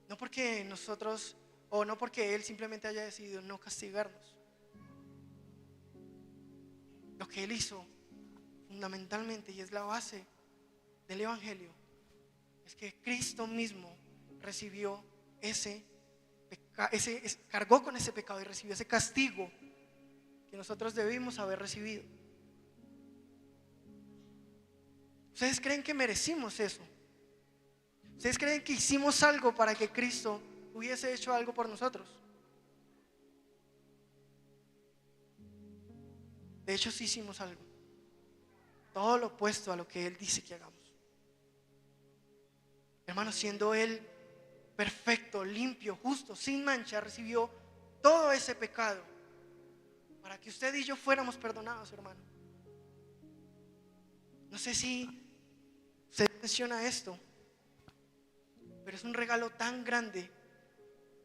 No porque nosotros, o no porque Él simplemente haya decidido no castigarnos. Lo que Él hizo fundamentalmente, y es la base del Evangelio, es que Cristo mismo recibió cargó con ese pecado y recibió ese castigo que nosotros debimos haber recibido. ¿Ustedes creen que merecimos eso? ¿Ustedes creen que hicimos algo para que Cristo hubiese hecho algo por nosotros? De hecho, sí hicimos algo. Todo lo opuesto a lo que Él dice que hagamos. Hermanos, siendo Él perfecto, limpio, justo, sin mancha, recibió todo ese pecado para que usted y yo fuéramos perdonados, hermano. No sé si usted menciona esto, pero es un regalo tan grande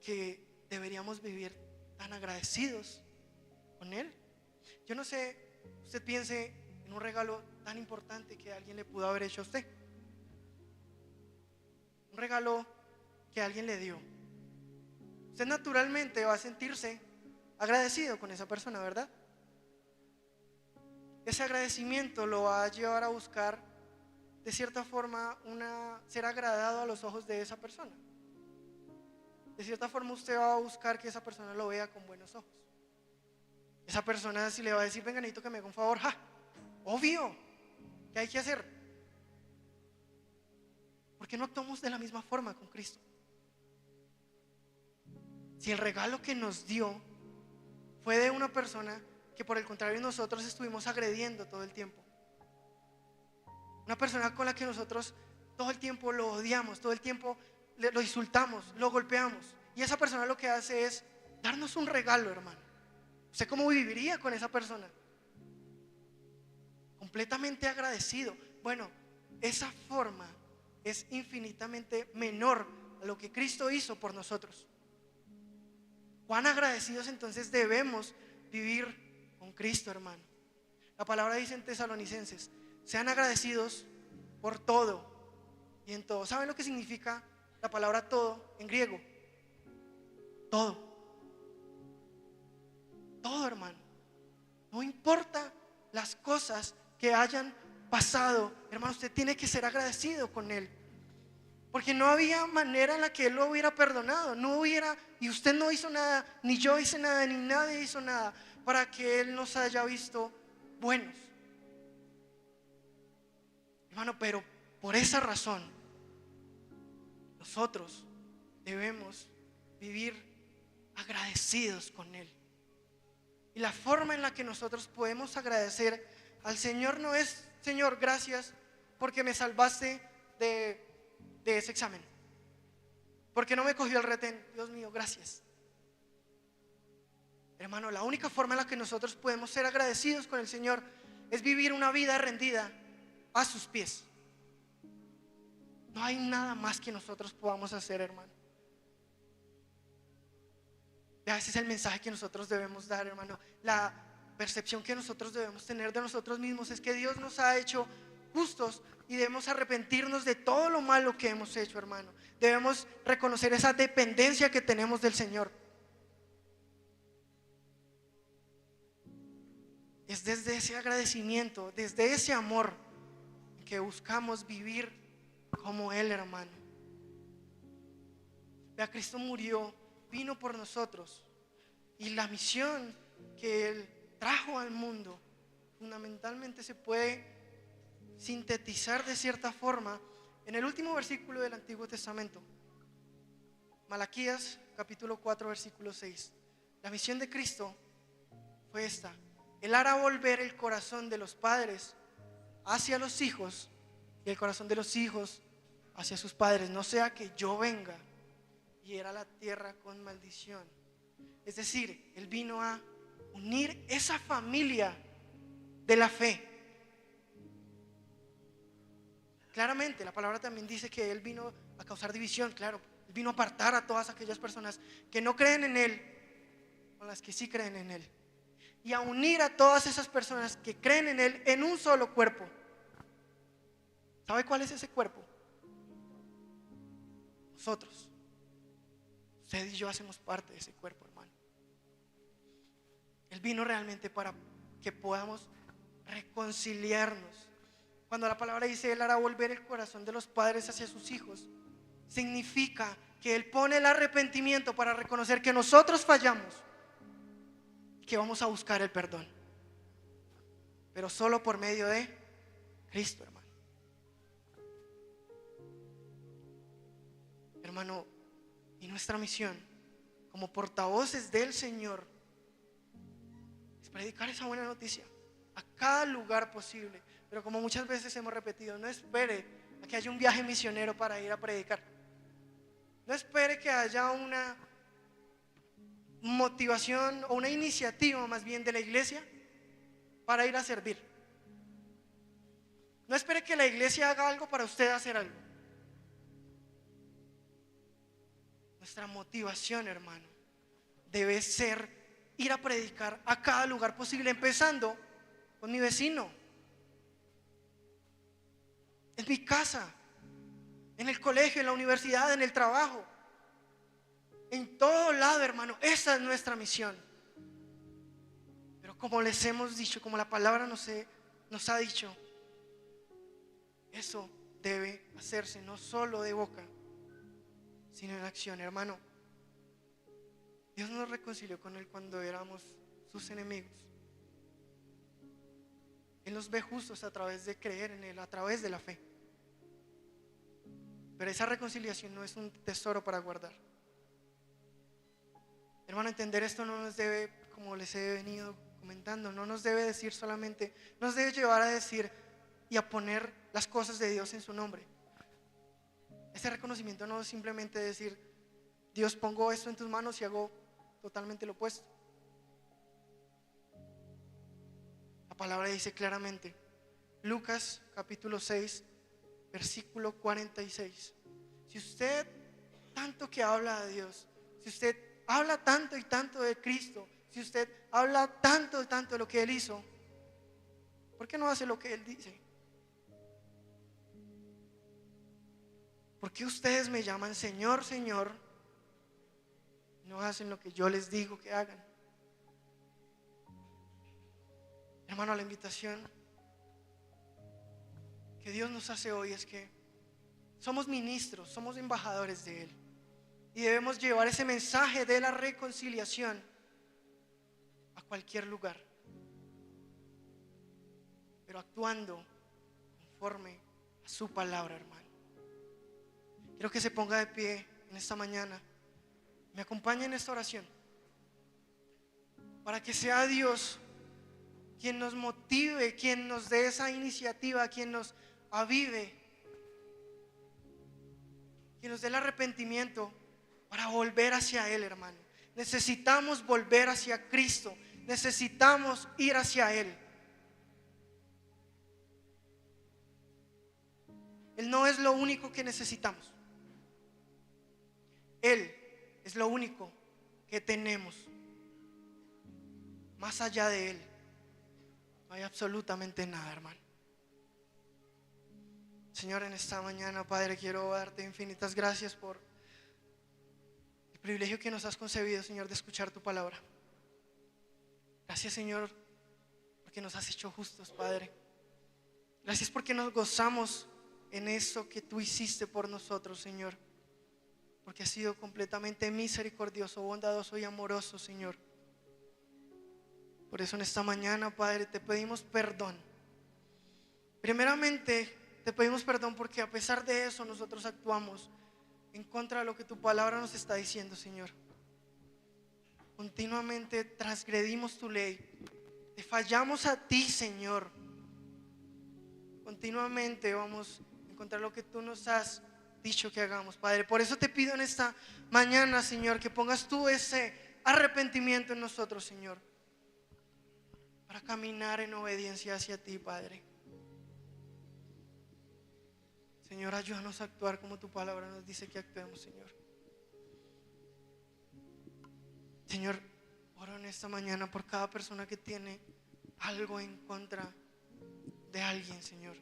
que deberíamos vivir tan agradecidos con Él. Yo no sé, usted piense en un regalo tan importante que alguien le pudo haber hecho a usted. Un regalo que alguien le dio. Usted naturalmente va a sentirse agradecido con esa persona, ¿verdad? Ese agradecimiento lo va a llevar a buscar, de cierta forma, ser agradado a los ojos de esa persona. De cierta forma usted va a buscar que esa persona lo vea con buenos ojos. Esa persona, si le va a decir: venga, necesito que me haga un favor, obvio, ¿qué hay que hacer? ¿Por qué no actuamos de la misma forma con Cristo? Si el regalo que nos dio fue de una persona que, por el contrario, nosotros estuvimos agrediendo todo el tiempo, una persona con la que nosotros todo el tiempo lo odiamos, todo el tiempo lo insultamos, lo golpeamos, y esa persona lo que hace es darnos un regalo, hermano. ¿Usted cómo viviría con esa persona? Completamente agradecido. Bueno, esa forma es infinitamente menor a lo que Cristo hizo por nosotros. ¿Cuán agradecidos entonces debemos vivir con Cristo, hermano? La palabra dice en Tesalonicenses: sean agradecidos por todo y en todo. ¿Saben lo que significa la palabra todo en griego? Todo. Todo, hermano. No importa las cosas que hayan pasado, hermano, usted tiene que ser agradecido con Él. Porque no había manera en la que Él lo hubiera perdonado. No hubiera, y usted no hizo nada, ni yo hice nada, ni nadie hizo nada para que Él nos haya visto buenos. Hermano, pero por esa razón nosotros debemos vivir agradecidos con Él. Y la forma en la que nosotros podemos agradecer al Señor no es: Señor, gracias porque me salvaste de ese examen, porque no me cogió el retén. Dios mío, gracias. Hermano, la única forma en la que nosotros podemos ser agradecidos con el Señor es vivir una vida rendida a sus pies. No hay nada más que nosotros podamos hacer, hermano. Ese es el mensaje que nosotros debemos dar, hermano. La percepción que nosotros debemos tener de nosotros mismos es que Dios nos ha hecho justos y debemos arrepentirnos de todo lo malo que hemos hecho, hermano. Debemos reconocer esa dependencia que tenemos del Señor. Es desde ese agradecimiento, desde ese amor, que buscamos vivir como Él, hermano. Vea, Cristo murió, vino por nosotros, y la misión que Él trajo al mundo fundamentalmente se puede sintetizar de cierta forma en el último versículo del Antiguo Testamento, Malaquías capítulo 4 versículo 6. La misión de Cristo fue esta: Él hará volver el corazón de los padres hacia los hijos y el corazón de los hijos hacia sus padres, no sea que yo venga y hiera la tierra con maldición. Es decir, Él vino a unir esa familia de la fe. Claramente la palabra también dice que Él vino a causar división. Claro, Él vino a apartar a todas aquellas personas que no creen en Él con las que sí creen en Él, y a unir a todas esas personas que creen en Él en un solo cuerpo. ¿Sabe cuál es ese cuerpo? Nosotros. Usted y yo hacemos parte de ese cuerpo, hermano. Él vino realmente para que podamos reconciliarnos. Cuando la palabra dice Él hará volver el corazón de los padres hacia sus hijos, significa que Él pone el arrepentimiento para reconocer que nosotros fallamos y que vamos a buscar el perdón, pero solo por medio de Cristo, hermano. Hermano, y nuestra misión como portavoces del Señor es predicar esa buena noticia a cada lugar posible. Pero como muchas veces hemos repetido, no espere a que haya un viaje misionero para ir a predicar. No espere que haya una motivación o una iniciativa más bien de la iglesia para ir a servir. No espere que la iglesia haga algo para usted hacer algo. Nuestra motivación, hermano, debe ser ir a predicar a cada lugar posible, empezando con mi vecino, en mi casa, en el colegio, en la universidad, en el trabajo, en todo lado, hermano. Esa es nuestra misión. Pero como les hemos dicho, como la palabra nos ha dicho, eso debe hacerse no solo de boca, sino en acción, hermano. Dios nos reconcilió con Él cuando éramos sus enemigos. Él nos ve justos a través de creer en Él, a través de la fe. Pero esa reconciliación no es un tesoro para guardar. Hermano, entender esto no nos debe, como les he venido comentando, no nos debe decir solamente, nos debe llevar a decir y a poner las cosas de Dios en su nombre. Ese reconocimiento no es simplemente decir, Dios, pongo esto en tus manos y hago totalmente lo opuesto. La palabra dice claramente, Lucas capítulo 6, versículo 46. Si usted tanto que habla de Dios, si usted habla tanto y tanto de Cristo, si usted habla tanto y tanto de lo que Él hizo, ¿por qué no hace lo que Él dice? ¿Por qué ustedes me llaman Señor, Señor? No hacen lo que yo les digo que hagan. Hermano, la invitación que Dios nos hace hoy es que somos ministros, somos embajadores de Él, y debemos llevar ese mensaje de la reconciliación a cualquier lugar, pero actuando conforme a su palabra, hermano. Quiero que se ponga de pie en esta mañana, me acompañe en esta oración, para que sea Dios quien nos motive, quien nos dé esa iniciativa, quien nos avive, quien nos dé el arrepentimiento para volver hacia Él, hermano. Necesitamos volver hacia Cristo, necesitamos ir hacia Él. Él no es lo único que necesitamos. Él es lo único que tenemos. Más allá de Él no hay absolutamente nada, hermano. Señor, en esta mañana, Padre, quiero darte infinitas gracias por el privilegio que nos has concebido, Señor, de escuchar tu palabra. Gracias, Señor, porque nos has hecho justos, Padre. Gracias porque nos gozamos en eso que tú hiciste por nosotros, Señor, porque has sido completamente misericordioso, bondadoso y amoroso, Señor. Por eso en esta mañana, Padre, te pedimos perdón. Primeramente, te pedimos perdón porque a pesar de eso nosotros actuamos en contra de lo que tu palabra nos está diciendo, Señor. Continuamente transgredimos tu ley, te fallamos a ti, Señor. Continuamente vamos a encontrar lo que tú nos has dicho que hagamos, Padre. Por eso te pido en esta mañana, Señor, que pongas tú ese arrepentimiento en nosotros, Señor, para caminar en obediencia hacia ti, Padre. Señor, ayúdanos a actuar como tu palabra nos dice que actuemos, Señor. Señor, oro en esta mañana por cada persona que tiene algo en contra de alguien, Señor.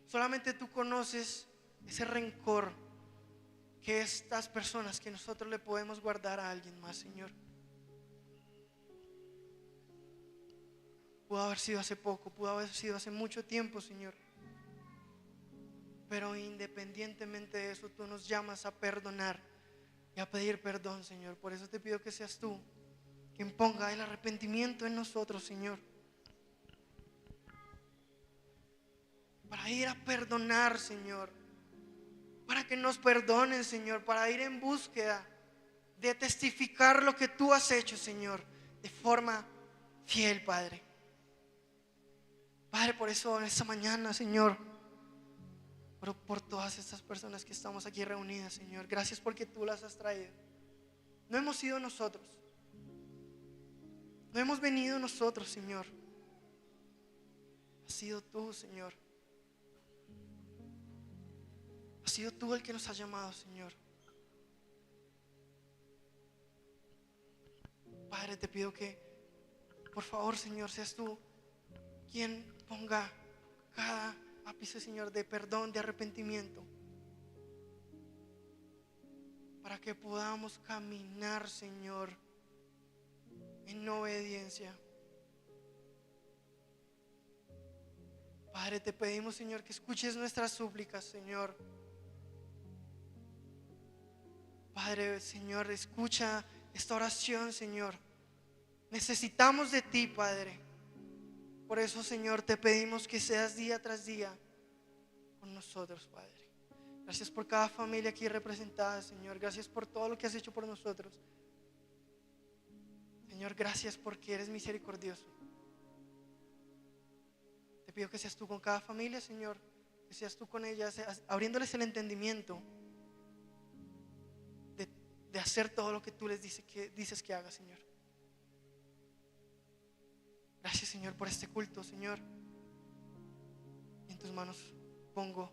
Solamente tú conoces ese rencor que estas personas, que nosotros le podemos guardar a alguien más, Señor. Pudo haber sido hace poco, pudo haber sido hace mucho tiempo, Señor. Pero independientemente de eso, tú nos llamas a perdonar y a pedir perdón, Señor. Por eso te pido que seas tú quien ponga el arrepentimiento en nosotros, Señor, para ir a perdonar, Señor, para que nos perdonen, Señor, para ir en búsqueda de testificar lo que tú has hecho, Señor, de forma fiel, Padre. Padre, por eso en esta mañana, Señor, Oro por todas estas personas que estamos aquí reunidas, Señor. Gracias porque tú las has traído. No hemos sido nosotros. No hemos venido nosotros, Señor. Has sido tú, Señor. Has sido tú el que nos has llamado, Señor. Padre, te pido que, por favor, Señor, seas tú quien ponga cada ápice, Señor, de perdón, de arrepentimiento, para que podamos caminar, Señor, en obediencia. Padre, te pedimos, Señor, que escuches nuestras súplicas, Señor. Padre, Señor, escucha esta oración, Señor. Necesitamos de ti, Padre. Por eso, Señor, te pedimos que seas día tras día con nosotros, Padre. Gracias por cada familia aquí representada, Señor. Gracias por todo lo que has hecho por nosotros. Señor, gracias porque eres misericordioso. Te pido que seas tú con cada familia, Señor. Que seas tú con ellas, abriéndoles el entendimiento de hacer todo lo que tú les dices que hagas, Señor. Gracias, Señor, por este culto, Señor. Y en tus manos pongo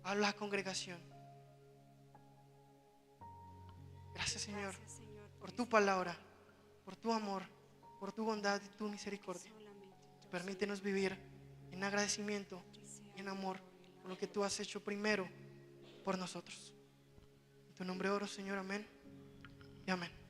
a la congregación. Gracias, Señor, por tu palabra, por tu amor, por tu bondad y tu misericordia. Permítenos vivir en agradecimiento y en amor por lo que tú has hecho primero por nosotros. En tu nombre oro, Señor, amén y amén.